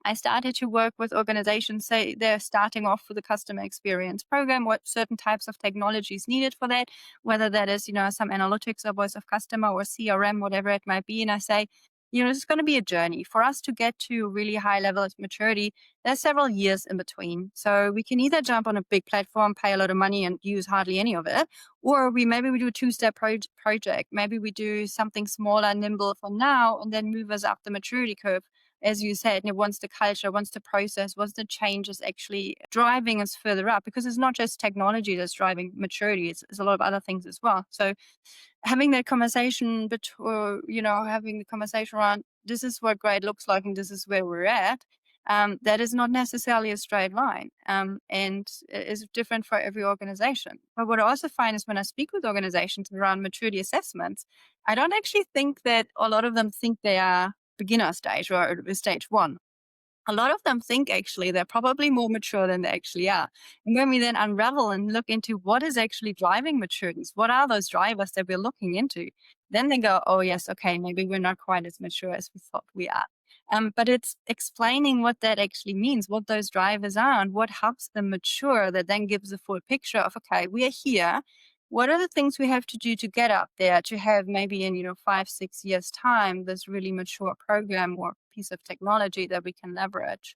I started to work with organizations, say they're starting off with a customer experience program, what certain types of technology is needed for that, whether that is, some analytics or voice of customer or CRM, whatever it might be. And I say, it's going to be a journey for us to get to really high level of maturity. There's several years in between. So we can either jump on a big platform, pay a lot of money and use hardly any of it, or maybe we do a two-step project. Maybe we do something smaller, nimble for now, and then move us up the maturity curve, as you said, once the culture, once the process, once the change is actually driving us further up, because it's not just technology that's driving maturity, it's a lot of other things as well. So having that conversation, having the conversation around this is what great looks like and this is where we're at, that is not necessarily a straight line, and is different for every organization. But what I also find is when I speak with organizations around maturity assessments, I don't actually think that a lot of them think they are beginner stage or stage one. A lot of them think actually they're probably more mature than they actually are. And when we then unravel and look into what is actually driving maturities, what are those drivers that we're looking into, then they go, oh, yes, okay, maybe we're not quite as mature as we thought we are. But it's explaining what that actually means, what those drivers are, and what helps them mature that then gives a full picture of, okay, we are here. What are the things we have to do to get up there to have maybe in 5-6 years time this really mature program or piece of technology that we can leverage?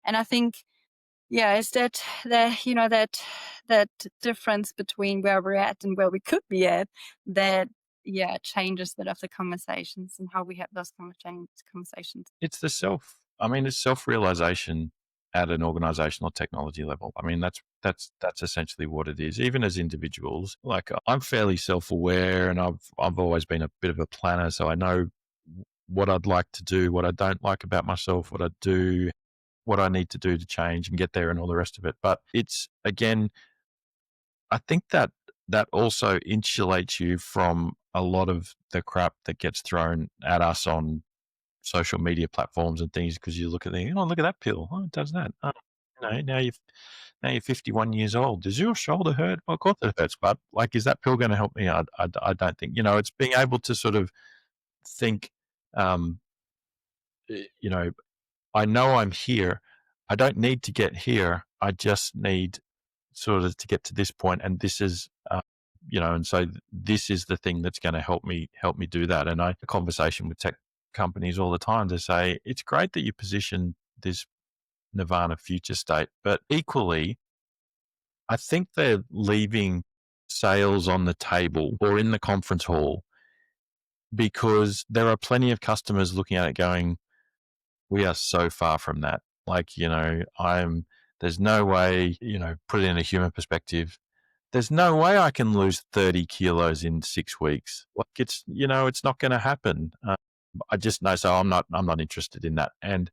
And I think, yeah, is that difference between where we're at and where we could be at, that, yeah, changes that of the conversations and how we have those conversations. It's it's self-realization at an organizational technology level. I mean, that's essentially what it is. Even as individuals, like I'm fairly self-aware, and I've always been a bit of a planner, so I know what I'd like to do, what I don't like about myself, what I do, what I need to do to change and get there, and all the rest of it. But it's again, I think that also insulates you from a lot of the crap that gets thrown at us on social media platforms and things, because you look at the, oh, look at that pill. Oh, it does that. Oh, now you're 51 years old. Does your shoulder hurt? Well, of course it hurts, but like, is that pill going to help me? I don't think, it's being able to sort of think, um, you know, I know I'm here. I don't need to get here. I just need sort of to get to this point, and this is, and so this is the thing that's going to help me do that. And I have a conversation with tech companies all the time to say it's great that you position this nirvana future state, but equally, I think they're leaving sales on the table or in the conference hall because there are plenty of customers looking at it going, we are so far from that. Like, there's no way, put it in a human perspective, there's no way I can lose 30 kilos in 6 weeks. Like, it's not going to happen. I just know, so I'm not interested in that. And,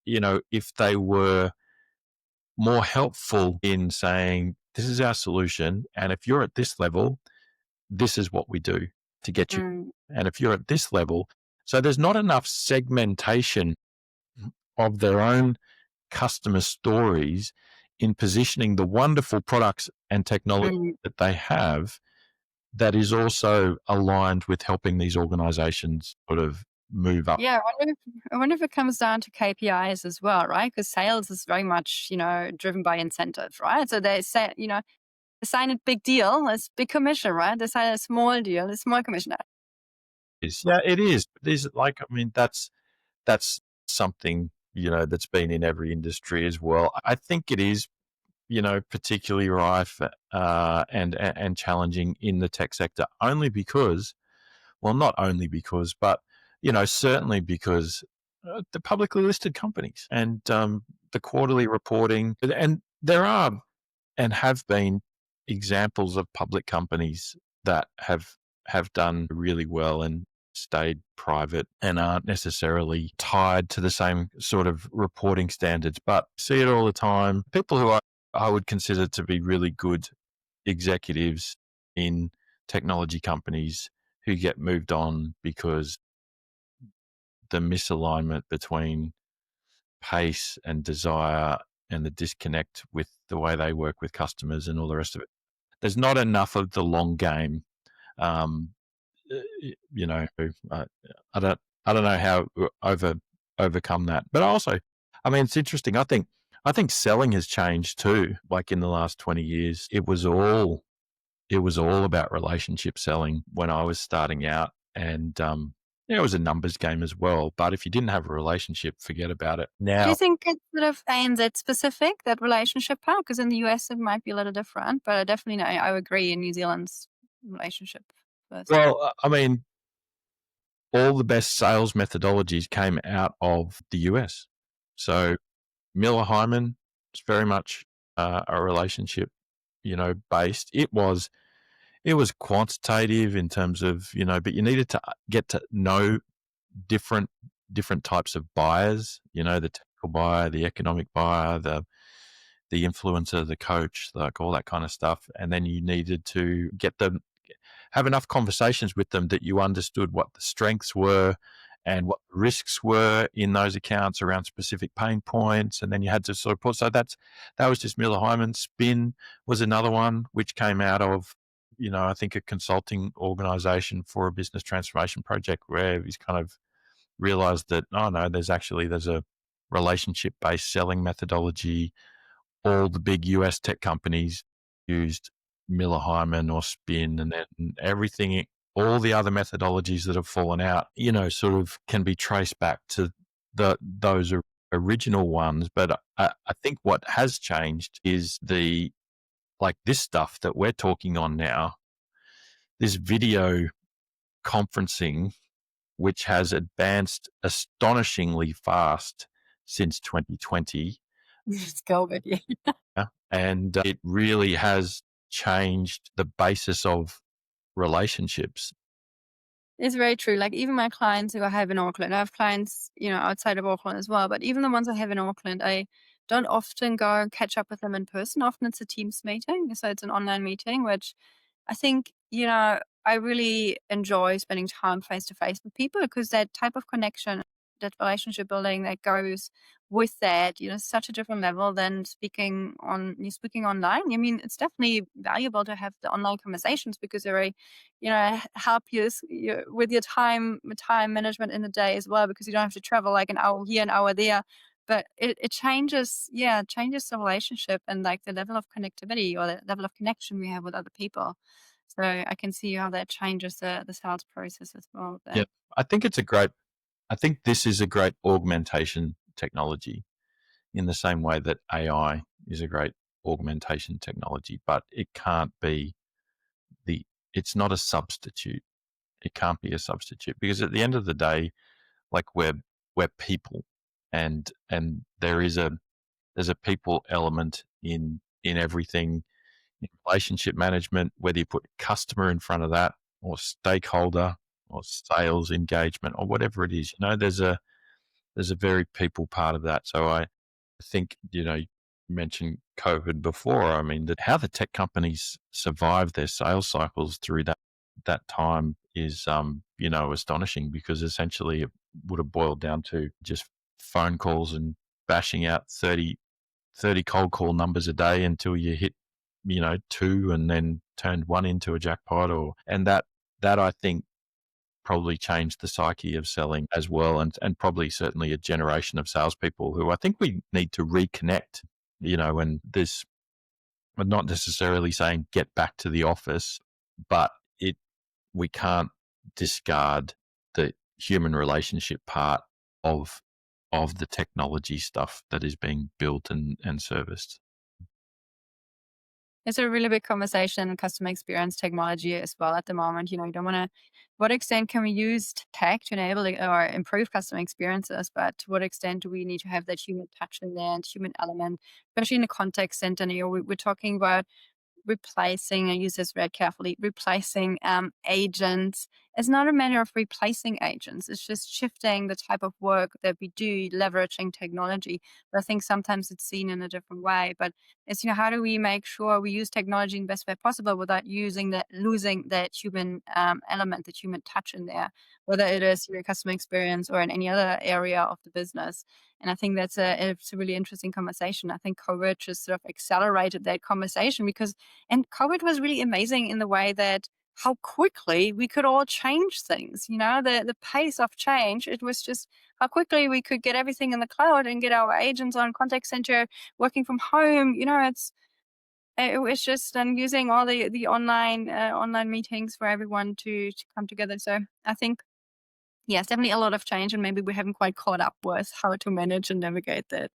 if they were more helpful in saying, this is our solution, and if you're at this level, this is what we do to get you. Mm, And if you're at this level, so there's not enough segmentation of their own customer stories in positioning the wonderful products and technology mm, that they have, that is also aligned with helping these organizations sort of move up. Yeah, I wonder if it comes down to KPIs as well, right? Because sales is very much, driven by incentive, right? So they say, they sign a big deal, it's big commission, right? They sign a small deal, it's small commission. Yeah, it is. There's like, I mean, that's something, that's been in every industry as well. I think it is, particularly rife and challenging in the tech sector, only because, well, not only because, but certainly because the publicly listed companies and the quarterly reporting, and there are and have been examples of public companies that have done really well and stayed private and aren't necessarily tied to the same sort of reporting standards, but see it all the time. People who I would consider to be really good executives in technology companies who get moved on because the misalignment between pace and desire and the disconnect with the way they work with customers and all the rest of it. There's not enough of the long game. Um, you know, uh, I don't, I don't know how overcome that. But also, I mean, it's interesting. I think selling has changed too. Like in the last 20 years, it was all about relationship selling when I was starting out, and it was a numbers game as well. But if you didn't have a relationship, forget about it. Do you Now, think it's sort of ANZ specific, that relationship part? Because in the US, it might be a little different, but I definitely know, I agree in New Zealand's relationship first. well, I mean, all the best sales methodologies came out of the US. So Miller Hyman is very much a relationship, based. It was quantitative in terms of, but you needed to get to know different different types of buyers, the technical buyer, the economic buyer, the influencer, the coach, like all that kind of stuff. And then you needed to have enough conversations with them that you understood what the strengths were and what the risks were in those accounts around specific pain points. And then you had to sort of put, so that was just Miller Hyman. Spin was another one which came out of, I think a consulting organization for a business transformation project where he's kind of realized that, oh no, there's a relationship based selling methodology. All the big US tech companies used Miller Hyman or Spin, and then everything, all the other methodologies that have fallen out, sort of can be traced back to those original ones. But I think what has changed is like this stuff that we're talking on now, this video conferencing, which has advanced astonishingly fast since 2020. It's COVID, yeah. And it really has changed the basis of relationships. It's very true. Like even my clients who I have in Auckland, I have clients, outside of Auckland as well. But even the ones I have in Auckland, I don't often go and catch up with them in person. Often it's a Teams meeting. So it's an online meeting, which I think, I really enjoy spending time face to face with people because that type of connection, that relationship building that goes with that, such a different level than speaking online. I mean, it's definitely valuable to have the online conversations because they're help you with your time management in the day as well because you don't have to travel like an hour here, an hour there. But it changes, yeah, it changes the relationship and like the level of connectivity or the level of connection we have with other people. So I can see how that changes the sales process as well with Yeah. that. I think this is a great augmentation technology in the same way that AI is a great augmentation technology, but the, it's not a substitute. It can't be a substitute because at the end of the day, like we're people, and there's a people element in everything, in relationship management, whether you put customer in front of that or stakeholder or sales engagement or whatever it is. There's a very people part of that. So I think, you mentioned COVID before. I mean, how the tech companies survive their sales cycles through that time is, astonishing because essentially it would have boiled down to just phone calls and bashing out 30 cold call numbers a day until you hit, two and then turned one into a jackpot and that I think probably changed the psyche of selling as well, and probably certainly a generation of salespeople who I think we need to reconnect, and this, I'm not necessarily saying get back to the office, but we can't discard the human relationship part of the technology stuff that is being built and serviced. It's a really big conversation in customer experience technology as well at the moment. You don't want to, what extent can we use tech to enable or improve customer experiences, but to what extent do we need to have that human touch in there and human element, especially in the contact center? We're talking about replacing, I use this very carefully, replacing agents. It's not a matter of replacing agents. It's just shifting the type of work that we do, leveraging technology. But I think sometimes it's seen in a different way. But it's, how do we make sure we use technology in the best way possible without losing that human element, that human touch in there, whether it is your customer experience or in any other area of the business. And I think it's a really interesting conversation. I think COVID just sort of accelerated that conversation and COVID was really amazing in the way that how quickly we could all change things, the pace of change. It was just how quickly we could get everything in the cloud and get our agents on contact center working from home. It was just using all the online meetings for everyone to come together. So I think, yes, definitely a lot of change, and maybe we haven't quite caught up with how to manage and navigate that.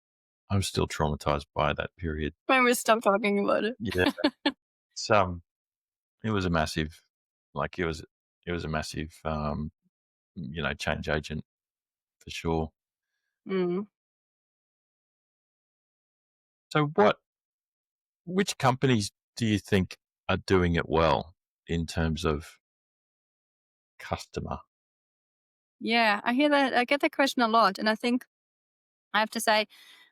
I'm still traumatized by that period. When we stop talking about it. Yeah, it's, it was a massive, it was a massive, change agent for sure. Mm. So which companies do you think are doing it well in terms of customer? Yeah, I hear that. I get that question a lot. And I think I have to say,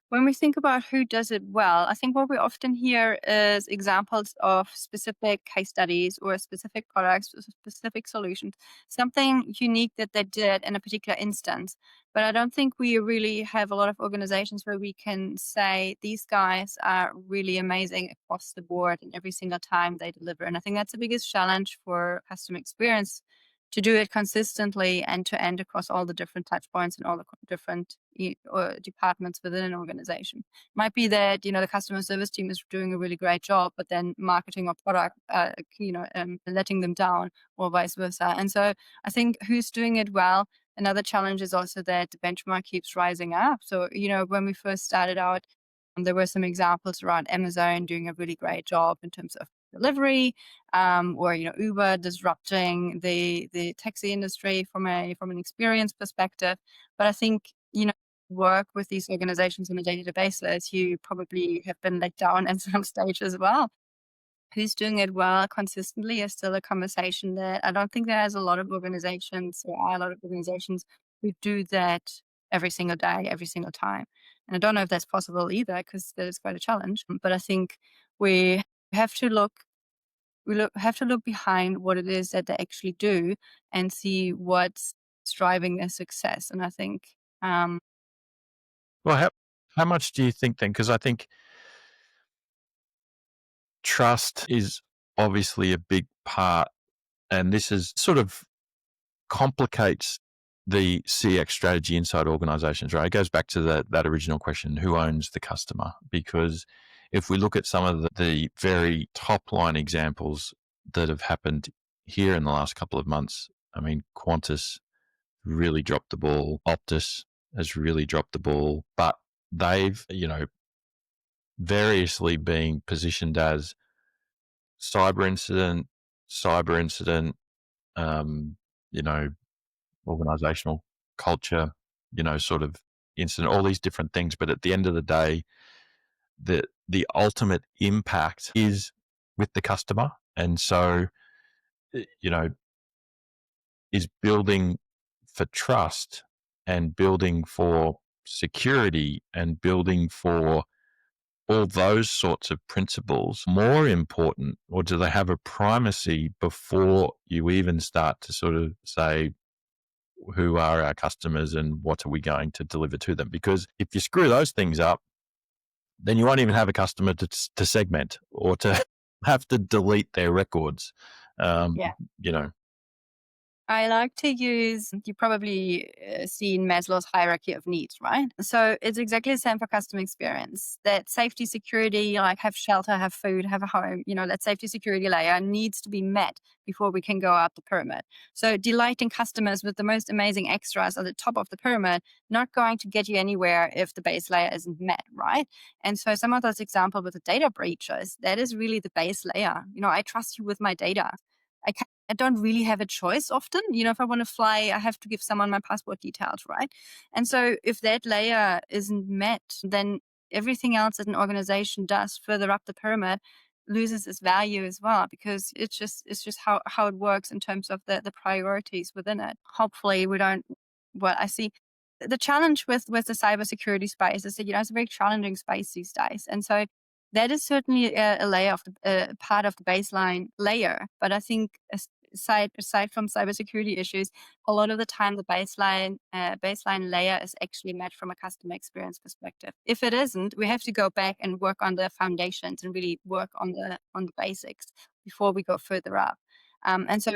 when we think about who does it well, I think what we often hear is examples of specific case studies or specific products, or specific solutions, something unique that they did in a particular instance. But I don't think we really have a lot of organizations where we can say these guys are really amazing across the board and every single time they deliver. And I think that's the biggest challenge for customer experience, to do it consistently end to end across all the different touch points and all the different departments within an organization. Might be that, the customer service team is doing a really great job, but then marketing or product, letting them down, or vice versa. And so I think who's doing it well. Another challenge is also that the benchmark keeps rising up. So, when we first started out, there were some examples around Amazon doing a really great job in terms of delivery, or Uber disrupting the taxi industry from an experience perspective. But I think, work with these organizations on a day-to-day basis, you probably have been let down at some stage as well. Who's doing it well consistently is still a conversation that I don't think there's a lot of organizations, or are a lot of organizations who do that every single day, every single time. And I don't know if that's possible either, because that is quite a challenge. But I think we have to look have to look behind what it is that they actually do and see what's driving their success. And I think, Well, how much do you think then? Because I think trust is obviously a big part, and this is sort of complicates the CX strategy inside organizations, right? It goes back to that original question, who owns the customer? Because if we look at some of the very top line examples that have happened here in the last couple of months, I mean, Qantas really dropped the ball. Optus has really dropped the ball, but they've, variously being positioned as cyber incident, um, you know, organizational culture, sort of incident, all these different things. But at the end of the day, the ultimate impact is with the customer. And so, you know, is building for trust and building for security and building for all those sorts of principles more important, or do they have a primacy before you even start to sort of say, who are our customers and what are we going to deliver to them? Because if you screw those things up, then you won't even have a customer to segment or to have to delete their records. Um, yeah, you know, I like to use, you probably seen Maslow's hierarchy of needs, right? So it's exactly the same for customer experience. That safety, security, like have shelter, have food, have a home, that safety, security layer needs to be met before we can go up the pyramid. So delighting customers with the most amazing extras at the top of the pyramid, not going to get you anywhere if the base layer isn't met, right? And so some of those examples with the data breaches, that is really the base layer. I trust you with my data. I don't really have a choice often. If I want to fly, I have to give someone my passport details, right? And so if that layer isn't met, then everything else that an organization does further up the pyramid loses its value as well, because it's just how it works in terms of the priorities within it. Hopefully we don't, well, I see the challenge with the cybersecurity space is that, it's a very challenging space these days. And so that is certainly a layer of the part of the baseline layer. But I think aside from cybersecurity issues, a lot of the time the baseline layer is actually met from a customer experience perspective. If it isn't, we have to go back and work on the foundations and really work on the basics before we go further up. And so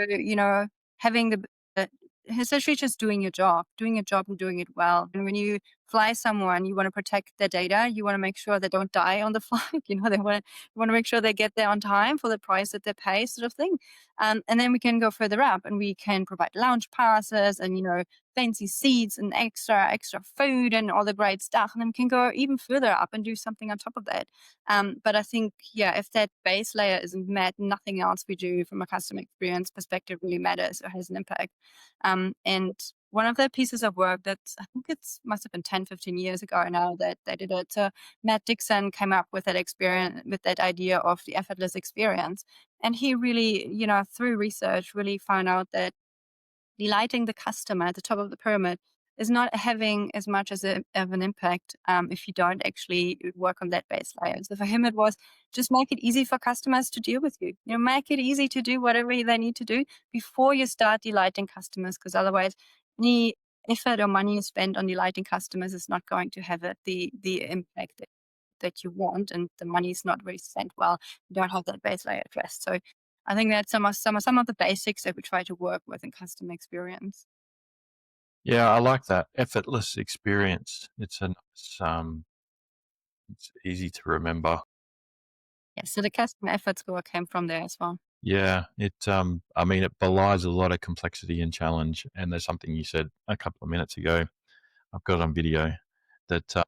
having the essentially just doing your job and doing it well. And when you fly someone, you want to protect their data. You want to make sure they don't die on the flight. They want to make sure they get there on time for the price that they pay, sort of thing. And then we can go further up, and we can provide lounge passes and fancy seats and extra food and all the great stuff. And then we can go even further up and do something on top of that. But I think, yeah, if that base layer isn't met, nothing else we do from a customer experience perspective really matters or has an impact. And one of the pieces of work that I think it's must have been 10, 15 years ago now that they did it. So Matt Dixon came up with that experience, with that idea of the effortless experience. And he really, through research, really found out that delighting the customer at the top of the pyramid is not having as much of an impact if you don't actually work on that base layer. So for him, it was just make it easy for customers to deal with you. Make it easy to do whatever they need to do before you start delighting customers, because otherwise, any effort or money you spend on delighting customers is not going to have the impact that you want, and the money is not really spent well. You don't have that base layer addressed. So I think that's some of the basics that we try to work with in customer experience. Yeah, I like that effortless experience. It's easy to remember. Yeah, so the customer effort score came from there as well. Yeah, I mean, it belies a lot of complexity and challenge. And there's something you said a couple of minutes ago. I've got it on video that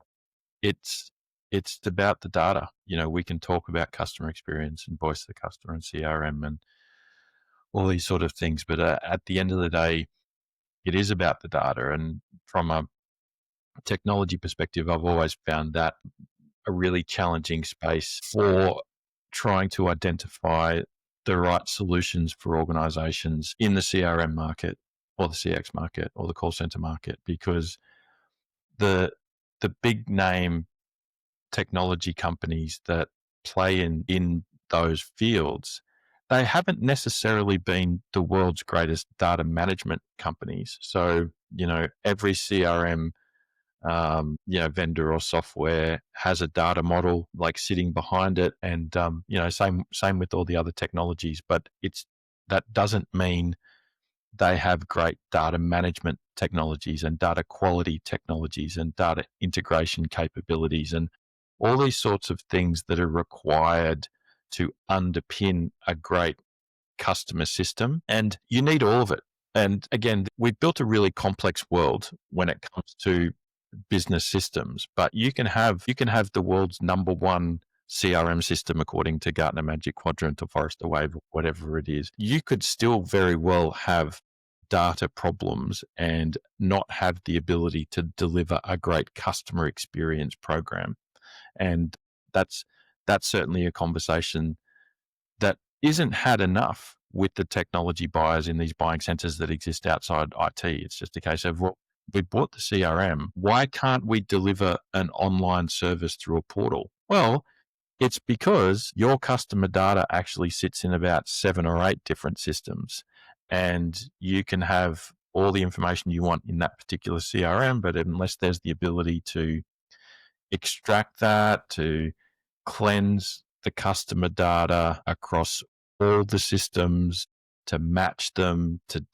it's it's about the data. We can talk about customer experience and voice of the customer and CRM and all these sort of things, but at the end of the day, it is about the data. And from a technology perspective, I've always found that a really challenging space for trying to identify the right solutions for organizations in the CRM market or the CX market or the call center market, because the the big name technology companies that play in those fields, they haven't necessarily been the world's greatest data management companies. So, every CRM vendor or software has a data model like sitting behind it, and same with all the other technologies. But that doesn't mean they have great data management technologies and data quality technologies and data integration capabilities and all these sorts of things that are required to underpin a great customer system. And you need all of it. And again, we've built a really complex world when it comes to business systems, but you can have the world's number one CRM system according to Gartner Magic Quadrant or Forrester Wave or whatever it is. You could still very well have data problems and not have the ability to deliver a great customer experience program. And that's that's certainly a conversation that isn't had enough with the technology buyers in these buying centers that exist outside IT. It's just a case of, well, we bought the CRM. Why can't we deliver an online service through a portal? Well, it's because your customer data actually sits in about 7 or 8 different systems, and you can have all the information you want in that particular CRM, but unless there's the ability to extract that, to cleanse the customer data across all the systems, to match them, to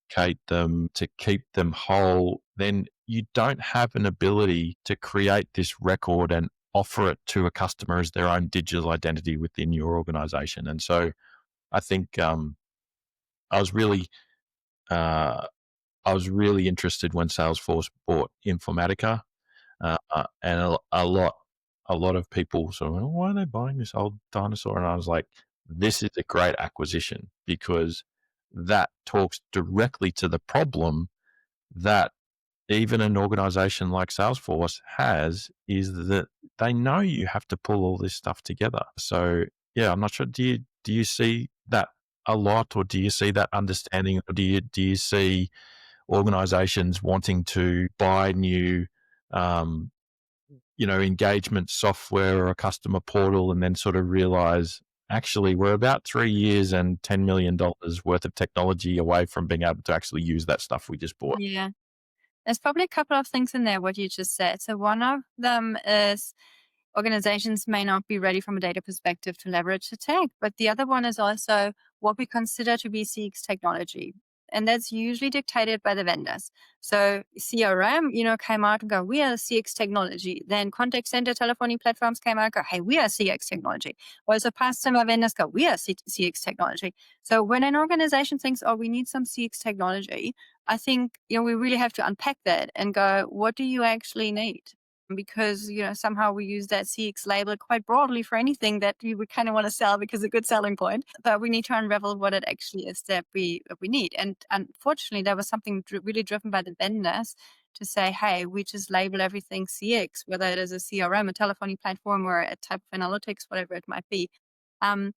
educate them, to keep them whole, then you don't have an ability to create this record and offer it to a customer as their own digital identity within your organization. And so I think I was really uh, I was really interested when Salesforce bought Informatica, and a lot of people sort of, why are they buying this old dinosaur? And I was like, this is a great acquisition because that talks directly to the problem that even an organization like Salesforce has, is that they know you have to pull all this stuff together. So yeah, I'm not sure. Do you see that a lot, or do you see that understanding, or do you see organizations wanting to buy new, um, engagement software or a customer portal, and then sort of realize, actually, we're about 3 years and $10 million worth of technology away from being able to actually use that stuff we just bought? Yeah. There's probably a couple of things in there, what you just said. So one of them is organizations may not be ready from a data perspective to leverage the tech, but the other one is also what we consider to be CX technology. And that's usually dictated by the vendors. So CRM, came out and go, we are CX technology. Then contact center telephony platforms came out and go, hey, we are CX technology. Whereas the customer vendors go, we are CX technology. So when an organization thinks, oh, we need some CX technology, I think, we really have to unpack that and go, what do you actually need? Because somehow we use that CX label quite broadly for anything that we would kind of want to sell because it's a good selling point. But we need to unravel what it actually is that we need. And unfortunately, there was something really driven by the vendors to say, hey, we just label everything CX, whether it is a CRM, a telephony platform, or a type of analytics, whatever it might be.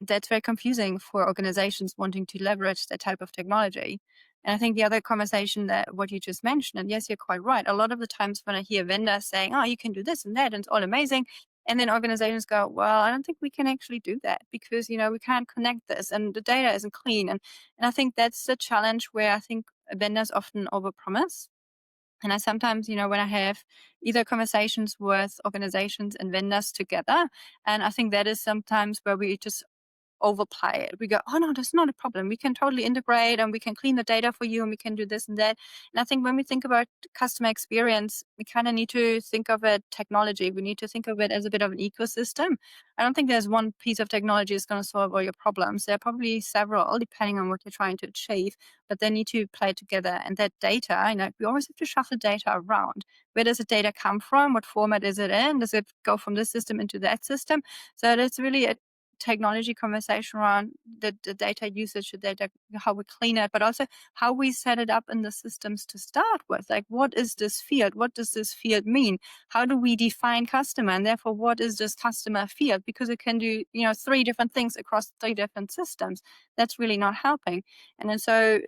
That's very confusing for organizations wanting to leverage that type of technology. And I think the other conversation that what you just mentioned, and yes, you're quite right. A lot of the times when I hear vendors saying, oh, you can do this and that, and it's all amazing. And then organizations go, well, I don't think we can actually do that because, we can't connect this and the data isn't clean. And I think that's the challenge where I think vendors often overpromise. And I sometimes, when I have either conversations with organizations and vendors together, and I think that is sometimes where we just overplay it. We go, oh no, that's not a problem. We can totally integrate and we can clean the data for you and we can do this and that. And I think when we think about customer experience, we kind of need to think of it technology. We need to think of it as a bit of an ecosystem. I don't think there's one piece of technology that's going to solve all your problems. There are probably several, depending on what you're trying to achieve, but they need to play together. And that data, we always have to shuffle data around. Where does the data come from? What format is it in? Does it go from this system into that system? So it's really a technology conversation around the data usage, the data, how we clean it, but also how we set it up in the systems to start with. Like, what is this field? What does this field mean? How do we define customer? And therefore, what is this customer field? Because it can do, three different things across three different systems. That's really not helping. And then so,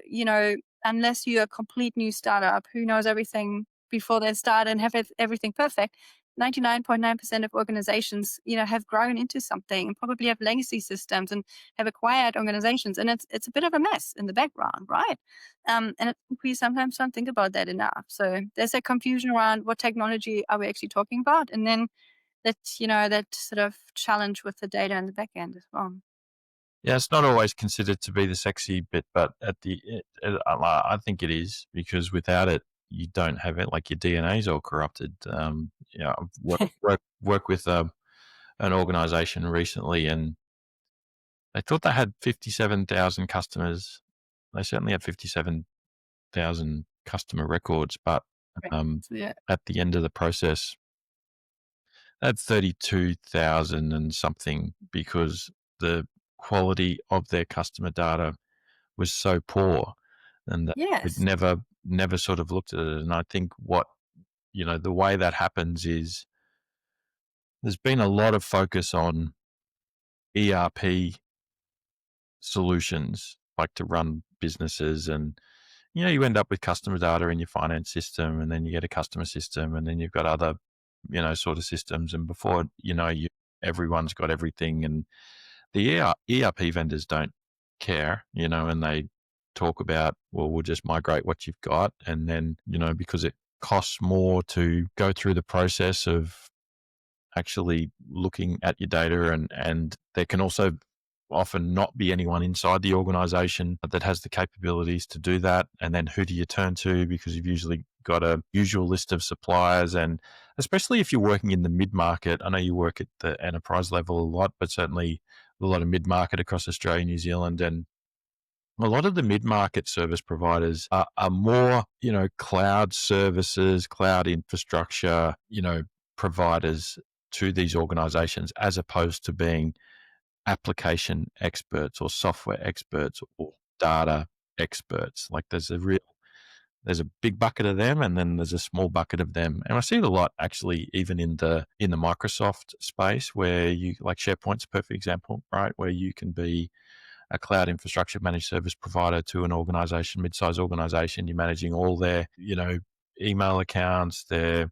unless you're a complete new startup who knows everything before they start and have everything perfect, 99.9% of organizations, have grown into something and probably have legacy systems and have acquired organizations. And it's a bit of a mess in the background, right? And we sometimes don't think about that enough. So there's a confusion around what technology are we actually talking about? And then that sort of challenge with the data in the back end as well. Yeah, it's not always considered to be the sexy bit, but I think it is, because without it, you don't have it. Like, your DNA is all corrupted. I've work with an organization recently, and they thought they had 57,000 customers. They certainly had 57,000 customer records, but Right. um, So, yeah. at the end of the process, they had 32,000 and something, because the quality of their customer data was so poor, and that we'd Yes. never sort of looked at it. And I think the way that happens is, there's been a lot of focus on ERP solutions, like to run businesses, and you end up with customer data in your finance system, and then you get a customer system, and then you've got other sort of systems, and before everyone's got everything. And the ERP vendors don't care, and they talk about, well, we'll just migrate what you've got. And then, because it costs more to go through the process of actually looking at your data, and there can also often not be anyone inside the organization that has the capabilities to do that. And then who do you turn to? Because you've usually got a usual list of suppliers. And especially if you're working in the mid-market, I know you work at the enterprise level a lot, but certainly a lot of mid-market across Australia, New Zealand, and a lot of the mid-market service providers are more, cloud services, cloud infrastructure, providers to these organizations, as opposed to being application experts or software experts or data experts. Like there's a big bucket of them, and then there's a small bucket of them. And I see it a lot actually, even in the Microsoft space, where you, like, SharePoint's a perfect example, right? Where you can be a cloud infrastructure managed service provider to an organization, mid-sized organization. You're managing all their, email accounts, their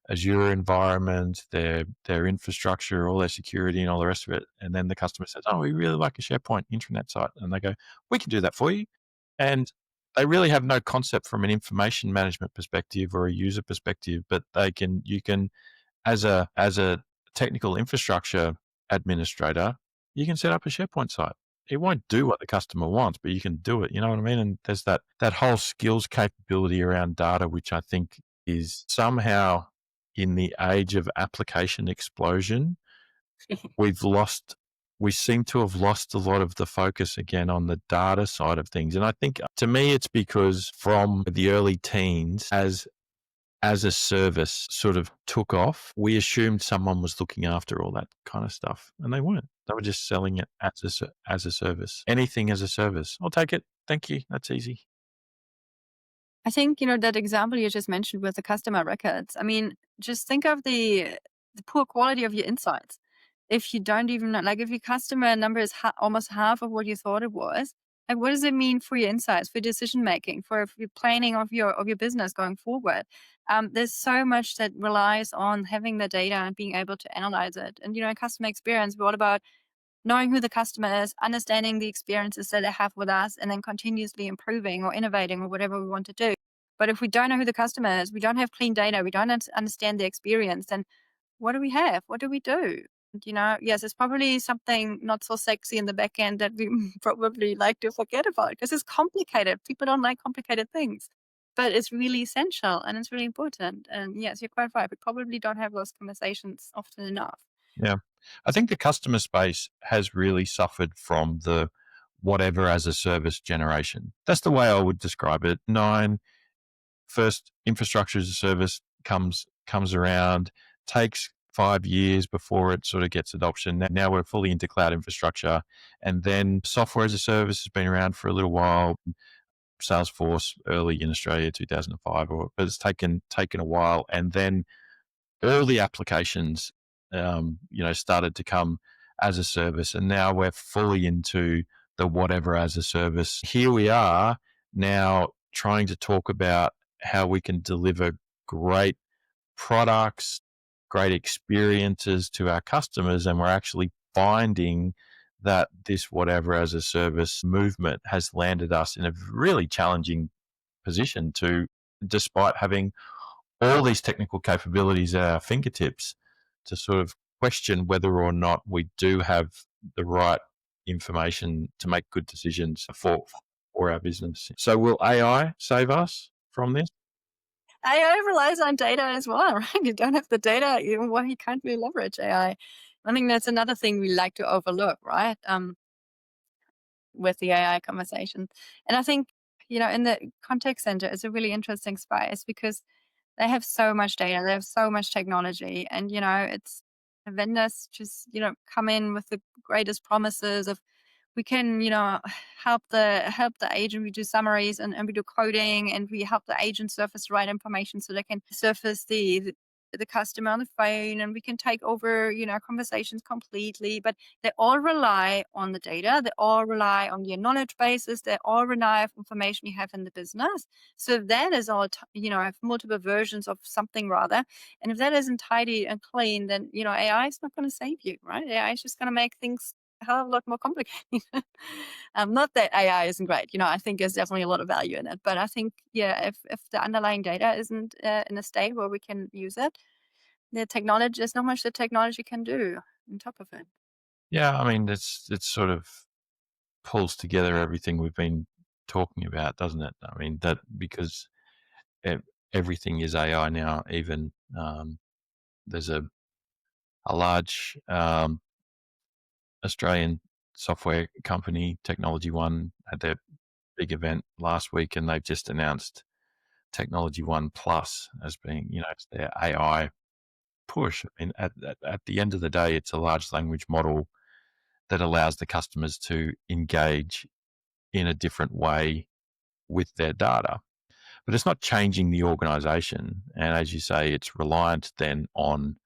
Azure environment, their infrastructure, all their security, and all the rest of it. And then the customer says, "Oh, we really like a SharePoint intranet site," and they go, "We can do that for you." And they really have no concept from an information management perspective or a user perspective, but you can, as a technical infrastructure administrator, you can set up a SharePoint site. It won't do what the customer wants, but you can do it. You know what I mean? And there's that whole skills capability around data, which I think is somehow, in the age of application explosion, we've lost. We seem to have lost a lot of the focus again on the data side of things. And I think, to me, it's because from the early teens, as a service sort of took off, we assumed someone was looking after all that kind of stuff, and they weren't. They were just selling it as a service. Anything as a service. I'll take it. Thank you. That's easy. I think, that example you just mentioned with the customer records. I mean, just think of the poor quality of your insights. If you don't even know, like, if your customer number is almost half of what you thought it was, like, what does it mean for your insights, for decision making, for your planning of your business going forward? There's so much that relies on having the data and being able to analyze it. And, customer experience, what about knowing who the customer is, understanding the experiences that they have with us, and then continuously improving or innovating or whatever we want to do. But if we don't know who the customer is, we don't have clean data, we don't understand the experience, then what do we have? What do we do? Yes, it's probably something not so sexy in the back end that we probably like to forget about because it's complicated. People don't like complicated things, but it's really essential and it's really important. And yes, you're quite right. We probably don't have those conversations often enough. Yeah. I think the customer space has really suffered from the whatever as a service generation. That's the way I would describe it. First infrastructure as a service comes around, takes 5 years before it sort of gets adoption. Now we're fully into cloud infrastructure, and then software as a service has been around for a little while. Salesforce early in Australia, 2005, but it's taken a while, and then all the applications, started to come as a service, and now we're fully into the whatever as a service. Here we are now trying to talk about how we can deliver great products, great experiences to our customers, and we're actually finding that this whatever as a service movement has landed us in a really challenging position to, despite having all these technical capabilities at our fingertips, to sort of question whether or not we do have the right information to make good decisions for our business. So will AI save us from this? AI relies on data as well, right? You don't have the data, well, you can't really leverage AI. I think that's another thing we like to overlook, right? With the AI conversation. And I think, in the contact center, it's a really interesting space because they have so much data, they have so much technology, and it's vendors just come in with the greatest promises of we can help the agent. We do summaries and we do coding and we help the agent surface the right information so they can surface the customer on the phone, and we can take over conversations completely. But they all rely on the data, they all rely on your knowledge bases, they all rely on information you have in the business. So if that is all have multiple versions of something rather, and if that isn't tidy and clean, then AI is not going to save you, right? AI is just going to make things a hell of a lot more complicated. Not that AI isn't great. I think there's definitely a lot of value in it. But I think, yeah, if the underlying data isn't in a state where we can use it, there's not much the technology can do on top of it. Yeah, I mean, it's sort of pulls together everything we've been talking about, doesn't it? I mean, that because e- everything is AI now. Even there's a large Australian software company, Technology One, had their big event last week, and they've just announced Technology One Plus as being, it's their AI push. I mean, at the end of the day, it's a large language model that allows the customers to engage in a different way with their data. But it's not changing the organization. And as you say, it's reliant then on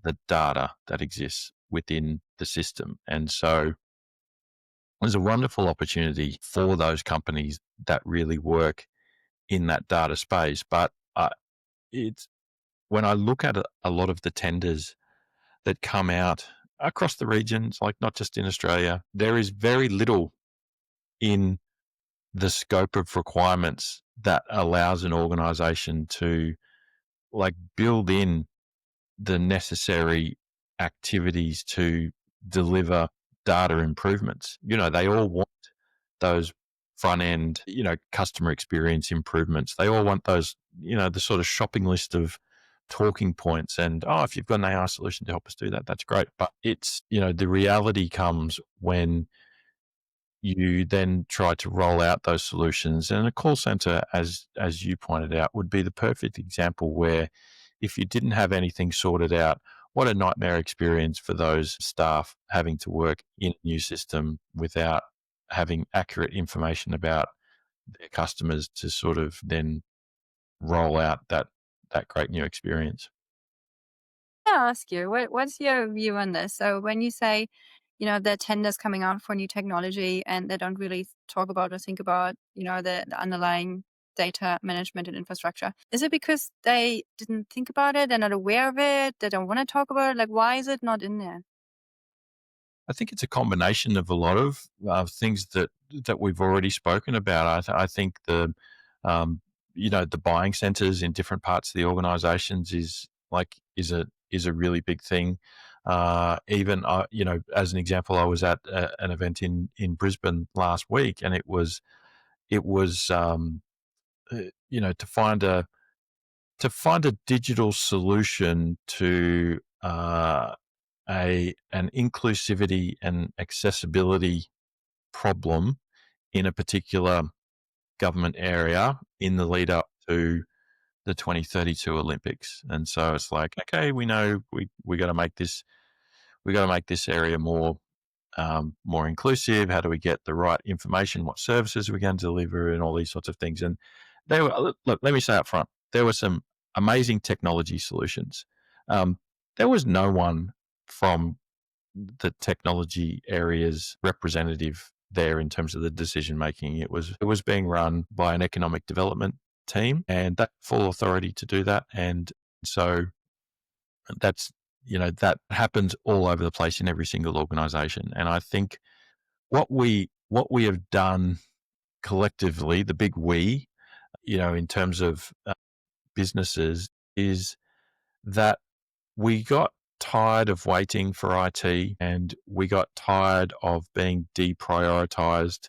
the data that exists within the system. And so there's a wonderful opportunity for those companies that really work in that data space. But it's when I look at a lot of the tenders that come out across the regions, like not just in Australia, there is very little in the scope of requirements that allows an organization to like build in the necessary activities to deliver data improvements. They all want those front end, customer experience improvements. They all want those, the sort of shopping list of talking points. And, oh, if you've got an AI solution to help us do that, that's great. But it's, the reality comes when you then try to roll out those solutions. And a call center, as you pointed out, would be the perfect example where if you didn't have anything sorted out, what a nightmare experience for those staff having to work in a new system without having accurate information about their customers to sort of then roll out that great new experience. I'll ask you, what's your view on this? So when you say, the tenders coming out for new technology and they don't really talk about or think about, the underlying data management and infrastructure, is it because they didn't think about it? They're not aware of it? They don't want to talk about it? Like, why is it not in there? I think it's a combination of a lot of things that we've already spoken about. I think um, the buying centers in different parts of the organizations is a really big thing. Even as an example, I was at an event in Brisbane last week, and it was to find a digital solution to an inclusivity and accessibility problem in a particular government area in the lead up to the 2032 Olympics. And so it's like, okay, we know we got to make this area more inclusive. How do we get the right information? What services are we going to deliver, and all these sorts of things. And they were look. Let me say up front, there were some amazing technology solutions. Um, there was no one from the technology area's representative there in terms of the decision making. It was being run by an economic development team, and that full authority to do that. And so that's that happens all over the place in every single organization. And I think what we have done collectively, the big we, in terms of businesses, is that we got tired of waiting for IT, and we got tired of being deprioritized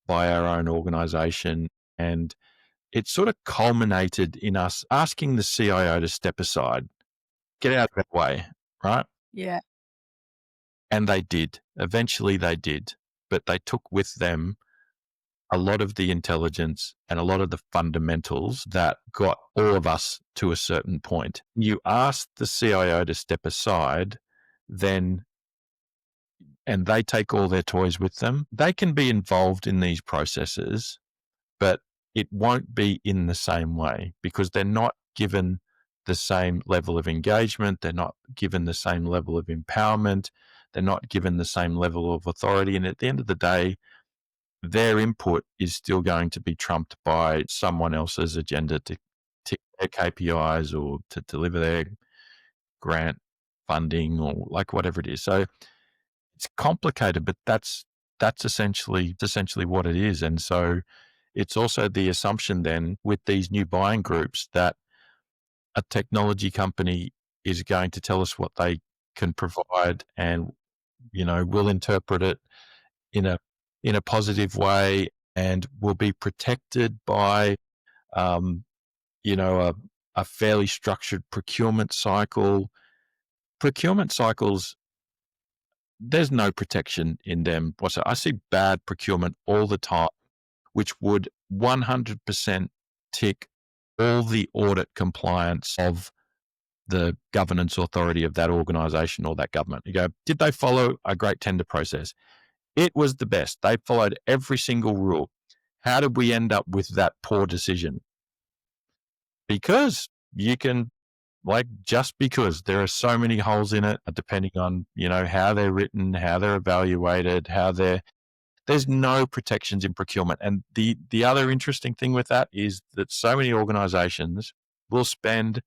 by our own organization. And it sort of culminated in us asking the CIO to step aside, get out of that way, right? Yeah. And they did. Eventually they did. But they took with them a lot of the intelligence and a lot of the fundamentals that got all of us to a certain point. You ask the CIO to step aside, then, and they take all their toys with them. They can be involved in these processes, but it won't be in the same way because they're not given the same level of engagement. They're not given the same level of empowerment. They're not given the same level of authority. And at the end of the day, their input is still going to be trumped by someone else's agenda to tick their KPIs or to deliver their grant funding or like whatever it is. So it's complicated, but that's essentially what it is. And so it's also the assumption then with these new buying groups that a technology company is going to tell us what they can provide, and we'll interpret it in a in a positive way and will be protected by, um, you know, a fairly structured procurement cycle. Procurement cycles, there's no protection in them whatsoever. I see bad procurement all the time, which would 100% tick all the audit compliance of the governance authority of that organization or that government. You go, did they follow a great tender process? It was the best. They followed every single rule. How did we end up with that poor decision? Because you can, like, just because there are so many holes in it, depending on, how they're written, how they're evaluated, there's no protections in procurement. And the other interesting thing with that is that so many organizations will spend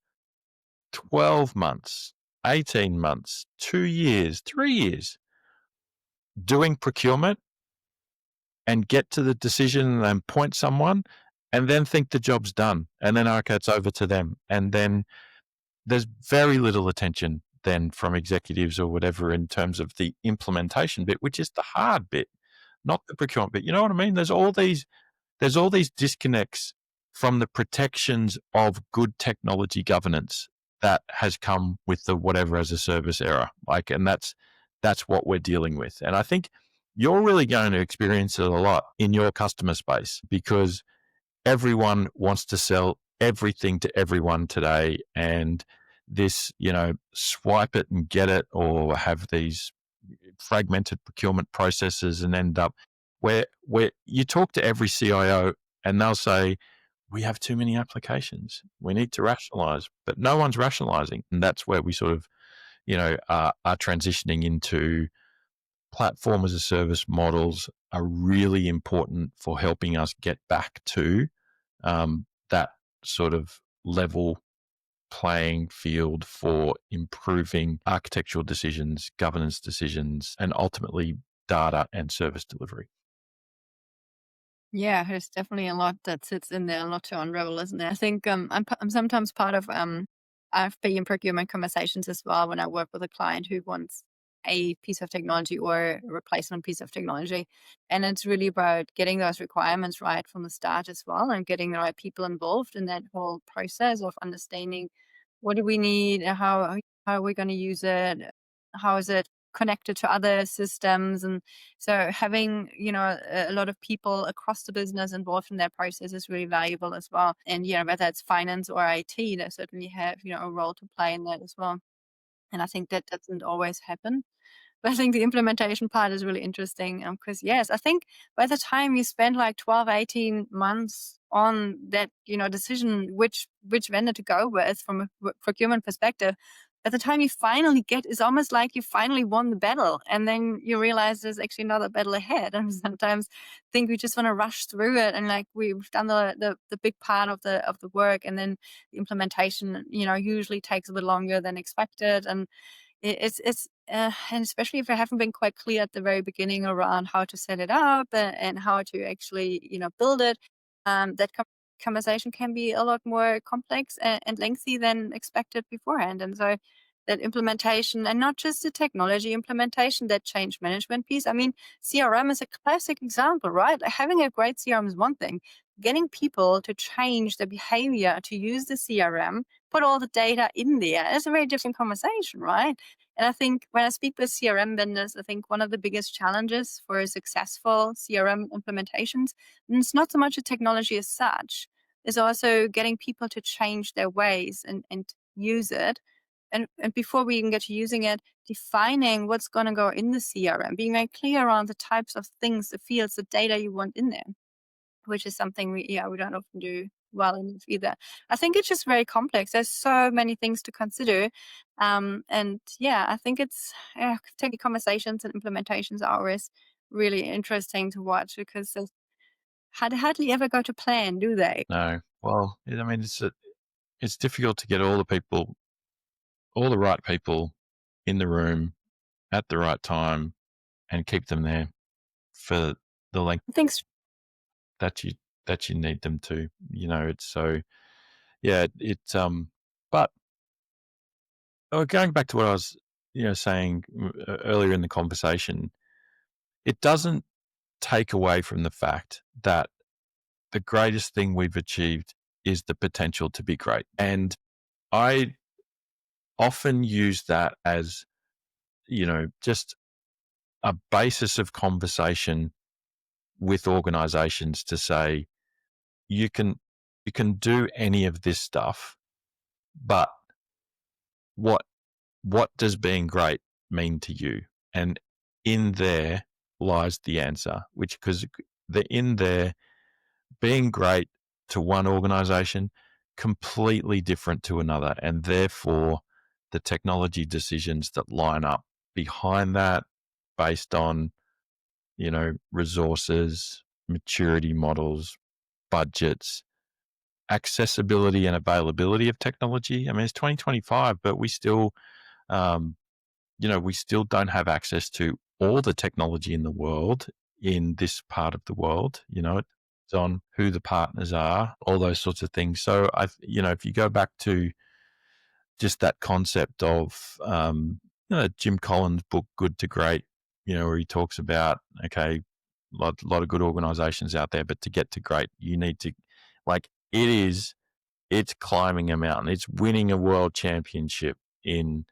12 months, 18 months, 2 years, 3 years doing procurement and get to the decision and point someone and then think the job's done. And then, okay, it's over to them. And then there's very little attention then from executives or whatever in terms of the implementation bit, which is the hard bit, not the procurement bit. You know what I mean? There's all these disconnects from the protections of good technology governance that has come with the whatever as a service era. And that's what we're dealing with. And I think you're really going to experience it a lot in your customer space because everyone wants to sell everything to everyone today. And this, swipe it and get it, or have these fragmented procurement processes and end up where you talk to every CIO and they'll say, we have too many applications. We need to rationalize, but no one's rationalizing. And that's where we sort of, are transitioning into platform as a service models are really important for helping us get back to that sort of level playing field for improving architectural decisions, governance decisions, and ultimately data and service delivery. Yeah, there's definitely a lot that sits in there, a lot to unravel, isn't there? I think I'm sometimes part of RFP and procurement conversations as well when I work with a client who wants a piece of technology or a replacement piece of technology. And it's really about getting those requirements right from the start as well and getting the right people involved in that whole process of understanding what do we need, how are we going to use it, how is it connected to other systems, and so having, a lot of people across the business involved in that process is really valuable as well. And, whether it's finance or IT, they certainly have, a role to play in that as well. And I think that doesn't always happen. But I think the implementation part is really interesting because, yes, I think by the time you spend like 12, 18 months on that, decision which vendor to go with from a procurement perspective, by the time you finally get, it's almost like you finally won the battle. And then you realize there's actually another battle ahead. And sometimes think we just want to rush through it. And like we've done the big part of the work. And then the implementation, usually takes a bit longer than expected. And and especially if I haven't been quite clear at the very beginning around how to set it up and how to actually, build it, that conversation can be a lot more complex and lengthy than expected beforehand. And so that implementation, and not just the technology implementation, that change management piece. I mean, CRM is a classic example, right? Like, having a great CRM is one thing. Getting people to change their behavior to use the CRM, put all the data in there, is a very different conversation, right? And I think when I speak with CRM vendors, I think one of the biggest challenges for successful CRM implementations, and it's not so much the technology as such, is also getting people to change their ways and use it. And before we even get to using it, defining what's going to go in the CRM, being very clear on the types of things, the fields, the data you want in there, which is something we don't often do well enough either. I think it's just very complex. There's so many things to consider. And yeah, I think it's taking conversations and implementations are always really interesting to watch because they hardly ever go to plan, do they? No, well, I mean, it's difficult to get all the right people in the room at the right time and keep them there for the length Thanks. that you need them to. It's so yeah. But going back to what I was saying earlier in the conversation, it doesn't take away from the fact that the greatest thing we've achieved is the potential to be great. And I often use that as, just a basis of conversation with organizations to say, you can you can do any of this stuff, but what what does being great mean to you? And in there lies the answer, which, because the in there, being great to one organization, completely different to another. And therefore, the technology decisions that line up behind that, based on, resources, maturity models, budgets, accessibility and availability of technology. I mean, it's 2025, but um, we still don't have access to all the technology in the world in this part of the world. It's on who the partners are, all those sorts of things. So if you go back to just that concept of, Jim Collins' book, Good to Great, where he talks about, okay, lot of good organizations out there, but to get to great, you need to, like, it's climbing a mountain. It's winning a world championship in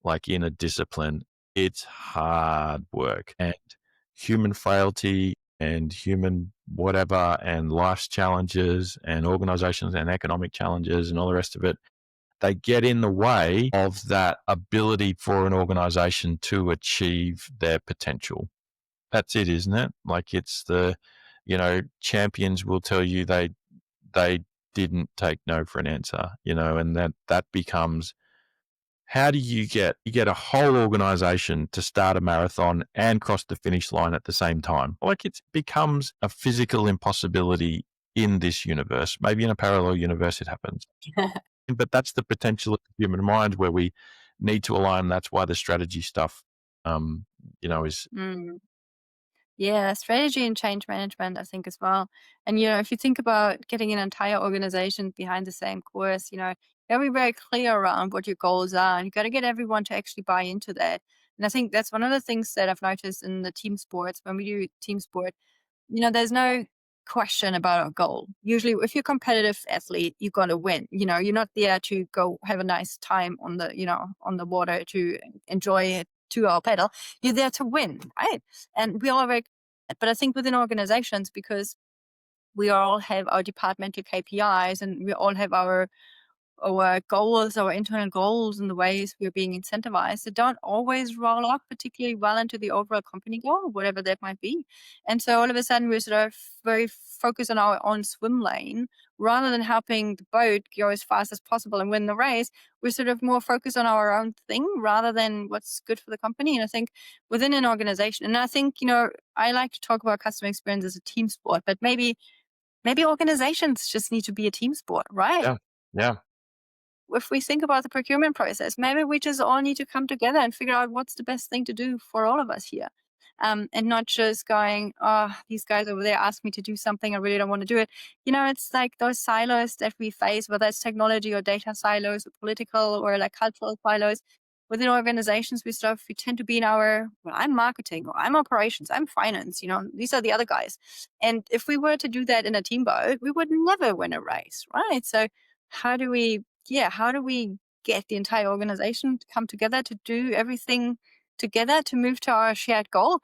a discipline. It's hard work and human frailty and human whatever and life's challenges and organizations and economic challenges and all the rest of it. They get in the way of that ability for an organization to achieve their potential. That's it, isn't it? Like, it's champions will tell you they didn't take no for an answer, and that becomes, how do you get a whole organization to start a marathon and cross the finish line at the same time? Like, it becomes a physical impossibility in this universe. Maybe in a parallel universe it happens. But that's the potential of the human mind, where we need to align. That's why the strategy stuff, is Mm. Yeah, strategy and change management, I think, as well. And, if you think about getting an entire organization behind the same course, you gotta be very clear around what your goals are, and you gotta get everyone to actually buy into that. And I think that's one of the things that I've noticed in the team sports when we do team sport. There's no question about a goal. Usually, if you're a competitive athlete, you're going to win. You're not there to go have a nice time on the water to enjoy a 2 hour pedal. You're there to win, right? And we all are very, but I think within organizations, because we all have our departmental KPIs and we all have our goals, our internal goals, and the ways we're being incentivized that don't always roll up particularly well into the overall company goal, whatever that might be. And so all of a sudden we're sort of very focused on our own swim lane rather than helping the boat go as fast as possible and win the race. We're sort of more focused on our own thing rather than what's good for the company. And I think within an organization, and I think, I like to talk about customer experience as a team sport, but maybe organizations just need to be a team sport, right? yeah, yeah, If we think about the procurement process, maybe we just all need to come together and figure out what's the best thing to do for all of us here. And not just going, oh, these guys over there asked me to do something. I really don't want to do it. It's like those silos that we face, whether it's technology or data silos or political or like cultural silos. Within organizations, we tend to be in well, I'm marketing or I'm operations, I'm finance, these are the other guys. And if we were to do that in a team boat, we would never win a race, right? So how do we how do we get the entire organization to come together to do everything together to move to our shared goal?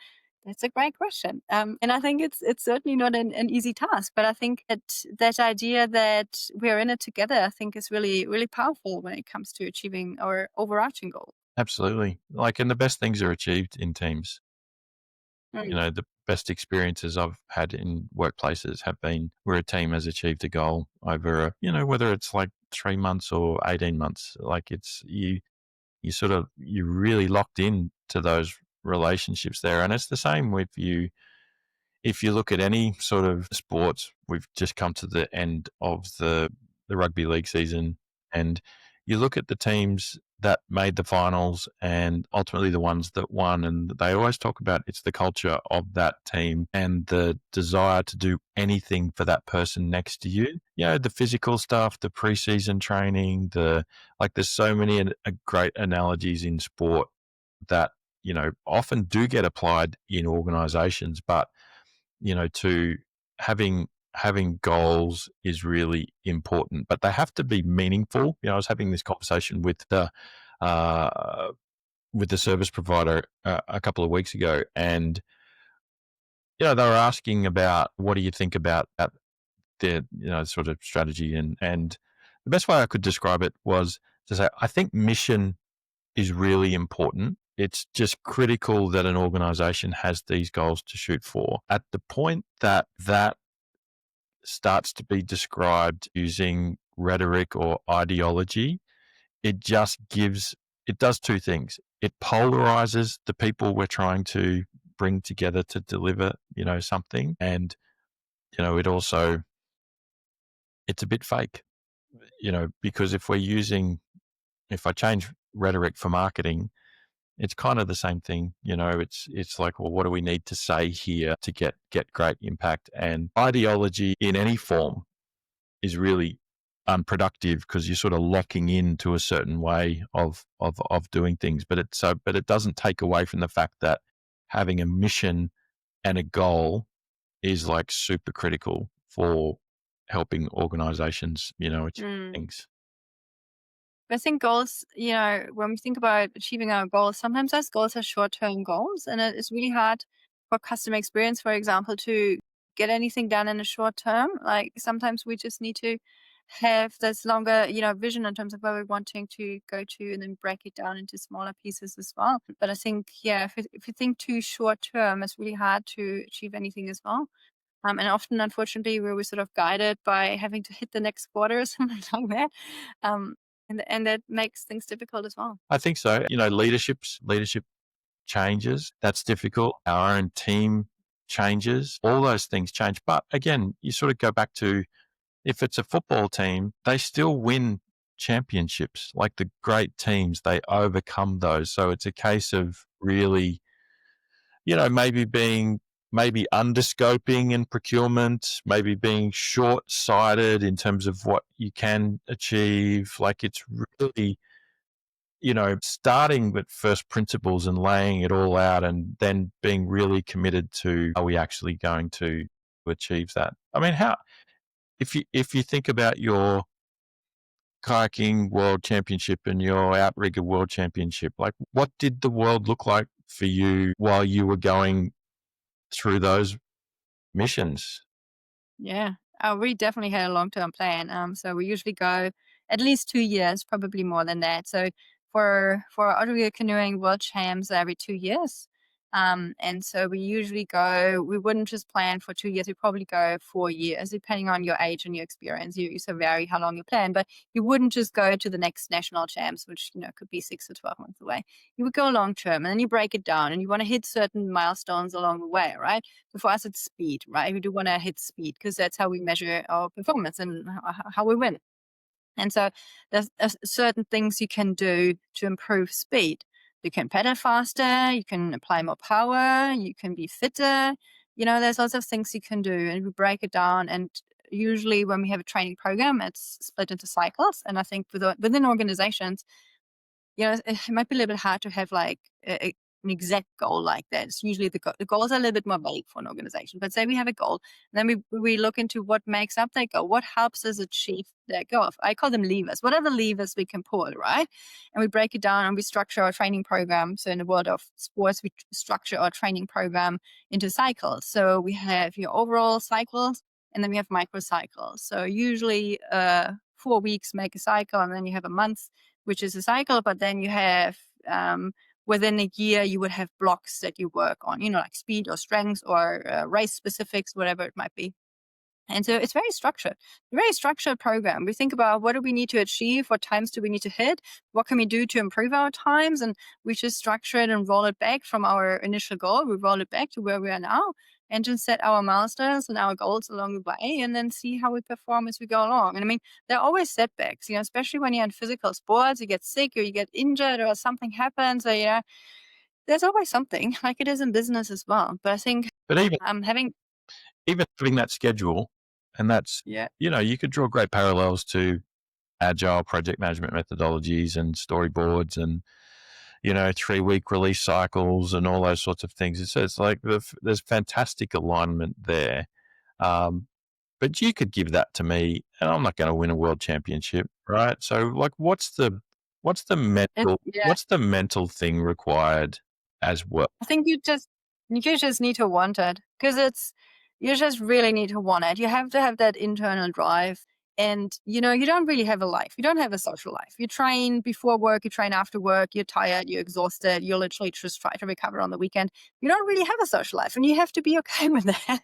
That's a great question. And I think it's certainly not an easy task, but I think that idea that we're in it together, I think is really, really powerful when it comes to achieving our overarching goal. absolutely. Like, and the best things are achieved in teams. Mm. The best experiences I've had in workplaces have been where a team has achieved a goal over whether it's like 3 months or 18 months. Like, it's you're really locked in to those relationships there. And it's the same with you. If you look at any sort of sports, we've just come to the end of the rugby league season, and you look at the teams that made the finals and ultimately the ones that won, and they always talk about it's the culture of that team and the desire to do anything for that person next to you. The physical stuff, the preseason training, there's so many great analogies in sport that often do get applied in organizations, but to having goals is really important, but they have to be meaningful. I was having this conversation uh, with the service provider a couple of weeks ago, and they were asking about what do you think about their sort of strategy, and the best way I could describe it was to say I think mission is really important. It's just critical that an organization has these goals to shoot for. At the point that starts to be described using rhetoric or ideology, it just it does two things. It polarizes the people we're trying to bring together to deliver, something. And, it also, it's a bit fake, because if I change rhetoric for marketing, it's kind of the same thing. It's like, well, what do we need to say here to get great impact? And ideology in any form is really unproductive because you're sort of locking into a certain way of doing things. But it doesn't take away from the fact that having a mission and a goal is like super critical for helping organizations, achieve Mm. things. I think goals, when we think about achieving our goals, sometimes those goals are short-term goals, and it's really hard for customer experience, for example, to get anything done in the short term. Like sometimes we just need to have this longer, vision in terms of where we're wanting to go to, and then break it down into smaller pieces as well. But I think, yeah, if you think too short term, it's really hard to achieve anything as well. And often, unfortunately, we're sort of guided by having to hit the next quarter or something like that. Um, and that makes things difficult as well. I think so. Leadership changes. That's difficult. Our own team changes. All those things change. But again, you sort of go back to if it's a football team, they still win championships. Like the great teams, they overcome those. So it's a case of really, maybe underscoping in procurement, maybe being short sighted in terms of what you can achieve. Like it's really, starting with first principles and laying it all out and then being really committed to are we actually going to achieve that? I mean, if you think about your kayaking world championship and your outrigger world championship, like what did the world look like for you while you were going through those missions? Yeah. We definitely had a long-term plan. So we usually go at least 2 years, probably more than that. So for outrigger canoeing world champs every 2 years. And so we usually go. We wouldn't just plan for 2 years. We probably go 4 years, depending on your age and your experience. You so vary how long you plan, but you wouldn't just go to the next national champs, which could be 6 to 12 months away. You would go long term, and then you break it down, and you want to hit certain milestones along the way, right? So for us, it's speed, right? We do want to hit speed because that's how we measure our performance and how we win. And so there's certain things you can do to improve speed. You can pedal faster, you can apply more power, you can be fitter. There's lots of things you can do, and we break it down. And usually, when we have a training program, it's split into cycles. And I think within organizations, it might be a little bit hard to have like an exact goal like that. It's usually the goals are a little bit more vague for an organization. But say we have a goal, and then we look into what makes up that goal, what helps us achieve that goal. I call them levers. What are the levers we can pull, right? And we break it down and we structure our training program. So in the world of sports, we structure our training program into cycles. So we have your overall cycles, and then we have micro cycles. So usually 4 weeks make a cycle, and then you have a month, which is a cycle, but then you have within a year you would have blocks that you work on, like speed or strength or race specifics, whatever it might be. And so it's very structured program. We think about what do we need to achieve, what times do we need to hit, what can we do to improve our times, and we just structure it and roll it back from our initial goal. We roll it back to where we are now, and just set our milestones and our goals along the way, and then see how we perform as we go along. And I mean, there are always setbacks, especially when you're in physical sports, you get sick or you get injured or something happens. Or, there's always something like it is in business as well. But I think But having even having that schedule, and that's, yeah. you could draw great parallels to agile project management methodologies and storyboards and, 3-week release cycles and all those sorts of things. So it's like there's fantastic alignment there. Um, but you could give that to me, and I'm not going to win a world championship, right? So, like, what's the mental Yeah, what's the mental thing required as well? I think you just need to want it because you just really need to want it. You have to have that internal drive. And you don't really have a life. You don't have a social life. You train before work, you train after work, you're tired, you're exhausted, you literally just try to recover on the weekend. You don't really have a social life, and you have to be okay with that.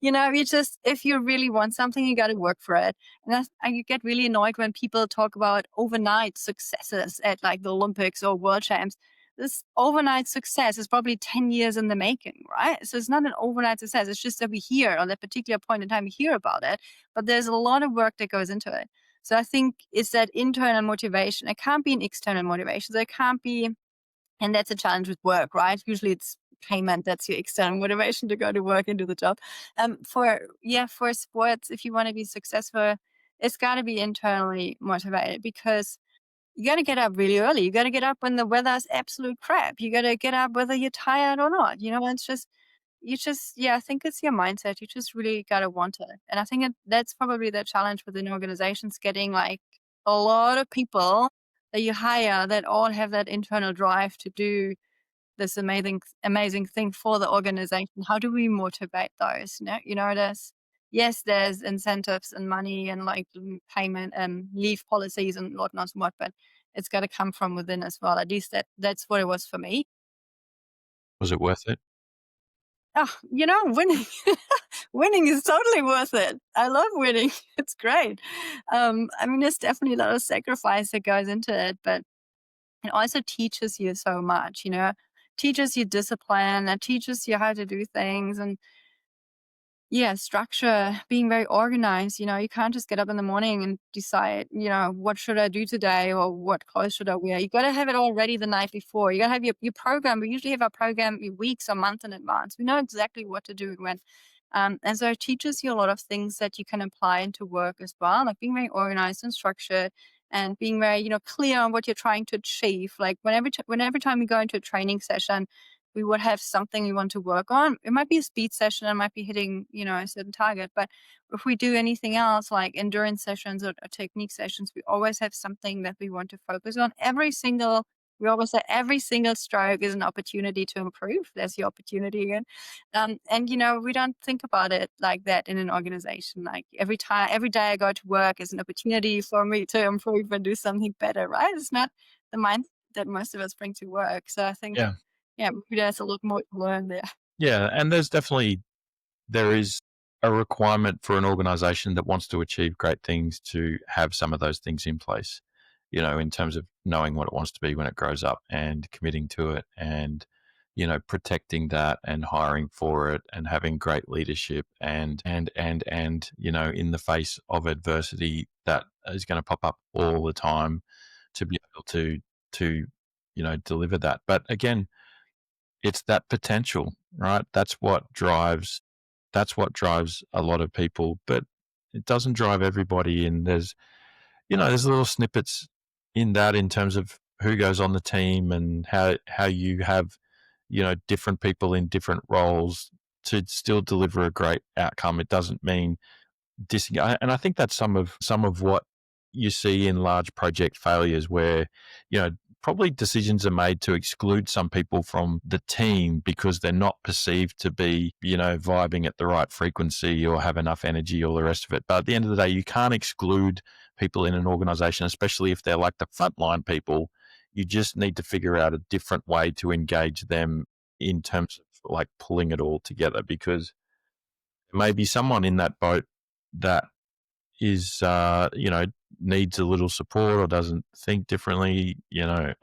If you really want something, you got to work for it. And I get really annoyed when people talk about overnight successes at like the Olympics or world champs. This overnight success is probably 10 years in the making, right? So it's not an overnight success. It's just that we hear on that particular point in time, we hear about it, but there's a lot of work that goes into it. So I think it's that internal motivation. It can't be an external motivation. So it can't be, and that's a challenge with work, right? Usually it's payment that's your external motivation to go to work and do the job. For sports, if you want to be successful, it's got to be internally motivated because you got to get up really early. You got to get up when the weather's absolute crap. You got to get up whether you're tired or not. It's just, yeah, I think it's your mindset. You just really got to want it. And I think that's probably the challenge within organizations, getting like a lot of people that you hire that all have that internal drive to do this amazing thing for the organization. How do we motivate those? There's incentives and money and like payment and leave policies and whatnot and what, but it's got to come from within as well. At least that's what it was for me. Was it worth it? Oh, winning, winning is totally worth it. I love winning. It's great. I mean, there's definitely a lot of sacrifice that goes into it, but it also teaches you so much, teaches you discipline, it teaches you how to do things, and yeah, structure, being very organized. You can't just get up in the morning and decide, what should I do today or what clothes should I wear. You got to have it all ready the night before. You got to have your program. We usually have our program weeks or months in advance. We know exactly what to do and when. And so it teaches you a lot of things that you can apply into work as well, like being very organized and structured and being very, clear on what you're trying to achieve. Like whenever time we go into a training session, we would have something we want to work on. It might be a speed session, it might be hitting, a certain target. But if we do anything else like endurance sessions or technique sessions, we always have something that we want to focus on. We always say every single stroke is an opportunity to improve. There's the opportunity again. And we don't think about it like that in an organization. Like every day I go to work is an opportunity for me to improve and do something better, right? It's not the mindset that most of us bring to work. So I think, Yeah. yeah, maybe there's a lot more to learn there. Yeah, and there is a requirement for an organization that wants to achieve great things to have some of those things in place, in terms of knowing what it wants to be when it grows up and committing to it and, protecting that and hiring for it and having great leadership and, in the face of adversity that is going to pop up all the time to be able to, deliver that. But again, it's that potential, right? That's what drives a lot of people, but it doesn't drive everybody. And there's little snippets in that in terms of who goes on the team and how you have, different people in different roles to still deliver a great outcome. It doesn't mean and I think that's some of what you see in large project failures where, probably decisions are made to exclude some people from the team because they're not perceived to be, vibing at the right frequency or have enough energy or the rest of it. But at the end of the day, you can't exclude people in an organization, especially if they're like the frontline people. You just need to figure out a different way to engage them in terms of like pulling it all together, because there may be someone in that boat that is, needs a little support or doesn't think differently,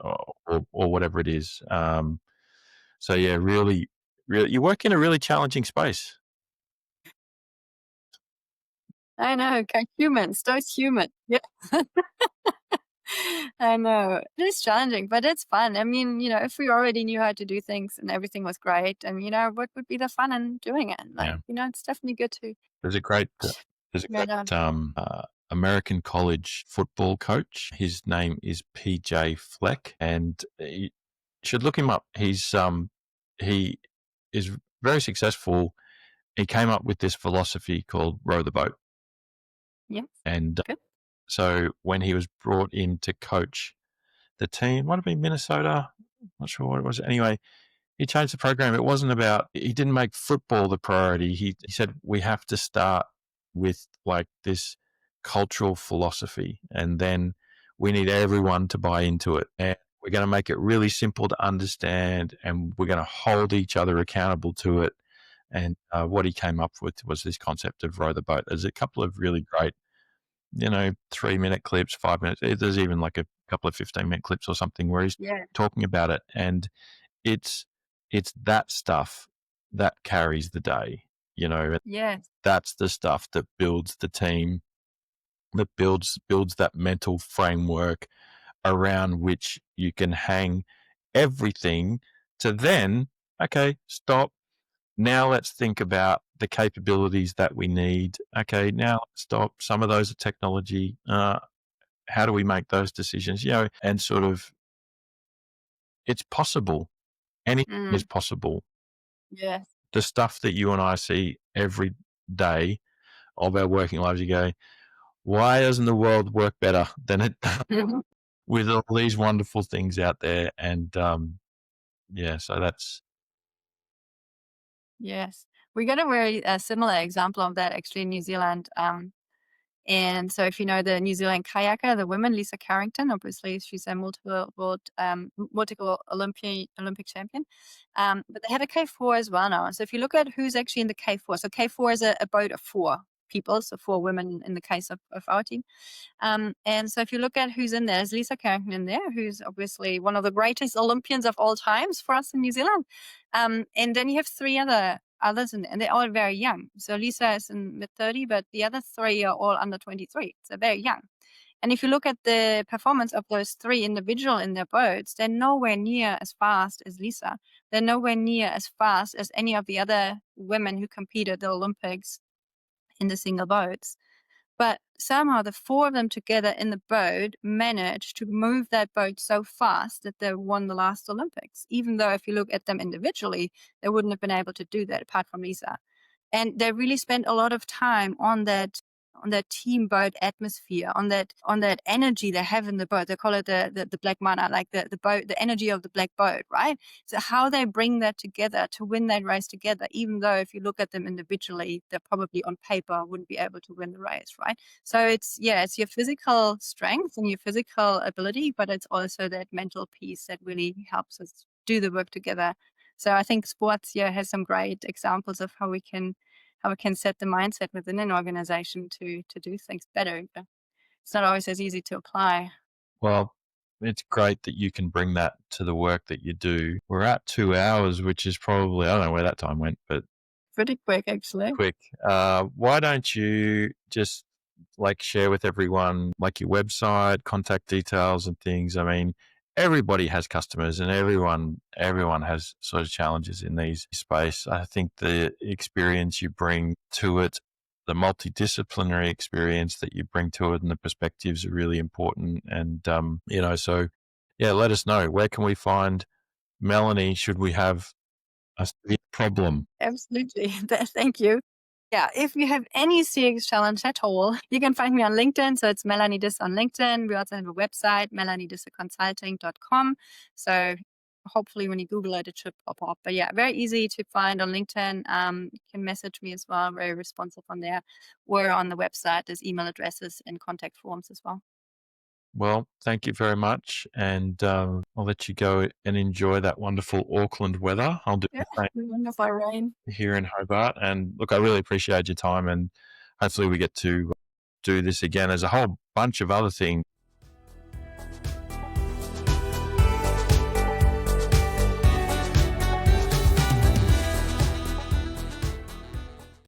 or whatever it is. So yeah, really, really, you work in a really challenging space. I know, humans, those humans. Yeah. I know. It is challenging, but it's fun. I mean, if we already knew how to do things and everything was great, and what would be the fun in doing it? Like, Yeah, it's definitely good to there's a great, there's a yeah, great American college football coach. His name is PJ Fleck, and should look him up. He is very successful. He came up with this philosophy called row the boat. Yeah. And Good. so when he was brought in to coach the team, might have been Minnesota, not sure what it was. Anyway, he changed the program. It wasn't about, he didn't make football the priority. He said, we have to start with like this cultural philosophy, and then we need everyone to buy into it. And we're going to make it really simple to understand, and we're going to hold each other accountable to it. And what he came up with was this concept of row the boat. There's a couple of really great, 3-minute clips, 5 minutes. There's even like a couple of 15-minute clips or something where he's Yeah. talking about it. And it's that stuff that carries the day, Yes. that's the stuff that builds the team, that builds that mental framework around which you can hang everything to then, okay, stop. Now let's think about the capabilities that we need. Okay, now stop. Some of those are technology. How do we make those decisions? And sort of, it's possible. Anything is Mm. possible. Yes. The stuff that you and I see every day of our working lives, you go, why doesn't the world work better than it does Mhm. with all these wonderful things out there? And yeah, so that's, Yes. We got a very similar example of that actually in New Zealand. And so if you know the New Zealand kayaker, the woman, Lisa Carrington, obviously she's a multiple Olympic champion. But they have a K4 as well now. So if you look at who's actually in the K4, so K4 is a boat of 4 people, so 4 women in the case of our team. And so if you look at who's in there, there's Lisa Carrington in there, who's obviously one of the greatest Olympians of all times for us in New Zealand. And then you have three others in there, and they're all very young. So Lisa is in mid-30, but the other three are all under 23, so very young. And if you look at the performance of those three individual in their boats, they're nowhere near as fast as Lisa. They're nowhere near as fast as any of the other women who competed at the Olympics in the single boats. But somehow the 4 of them together in the boat managed to move that boat so fast that they won the last Olympics. Even though if you look at them individually, they wouldn't have been able to do that apart from Lisa. And they really spent a lot of time on that team boat atmosphere, on that energy they have in the boat. They call it the black mana, like the boat, the energy of the black boat, right? So how they bring that together to win that race together, even though if you look at them individually, they probably on paper wouldn't be able to win the race, right? So it's your physical strength and your physical ability, but it's also that mental piece that really helps us do the work together. So I think sports has some great examples of how we can set the mindset within an organization to do things better. But it's not always as easy to apply. well, it's great that you can bring that to the work that you do. We're at 2 hours, which is probably, I don't know where that time went, but Pretty quick, actually. quick. Why don't you just like share with everyone like your website, contact details, and things? I mean, everybody has customers, and everyone has sort of challenges in these space. I think the experience you bring to it, the multidisciplinary experience that you bring to it, and the perspectives are really important. And so yeah, let us know, where can we find Melanie? Should we have a severe problem? Absolutely. Thank you. Yeah, if you have any CX challenge at all, you can find me on LinkedIn. So it's Melanie Disse on LinkedIn. We also have a website, melaniedisseconsulting.com. So hopefully when you Google it, it should pop up. But yeah, very easy to find on LinkedIn. You can message me as well, very responsive on there. Or on the website, there's email addresses and contact forms as well. Well, thank you very much. And I'll let you go and enjoy that wonderful Auckland weather. I'll do Yeah, the same wonderful, Rain. here in Hobart. And look, I really appreciate your time. And hopefully we get to do this again. There's a whole bunch of other things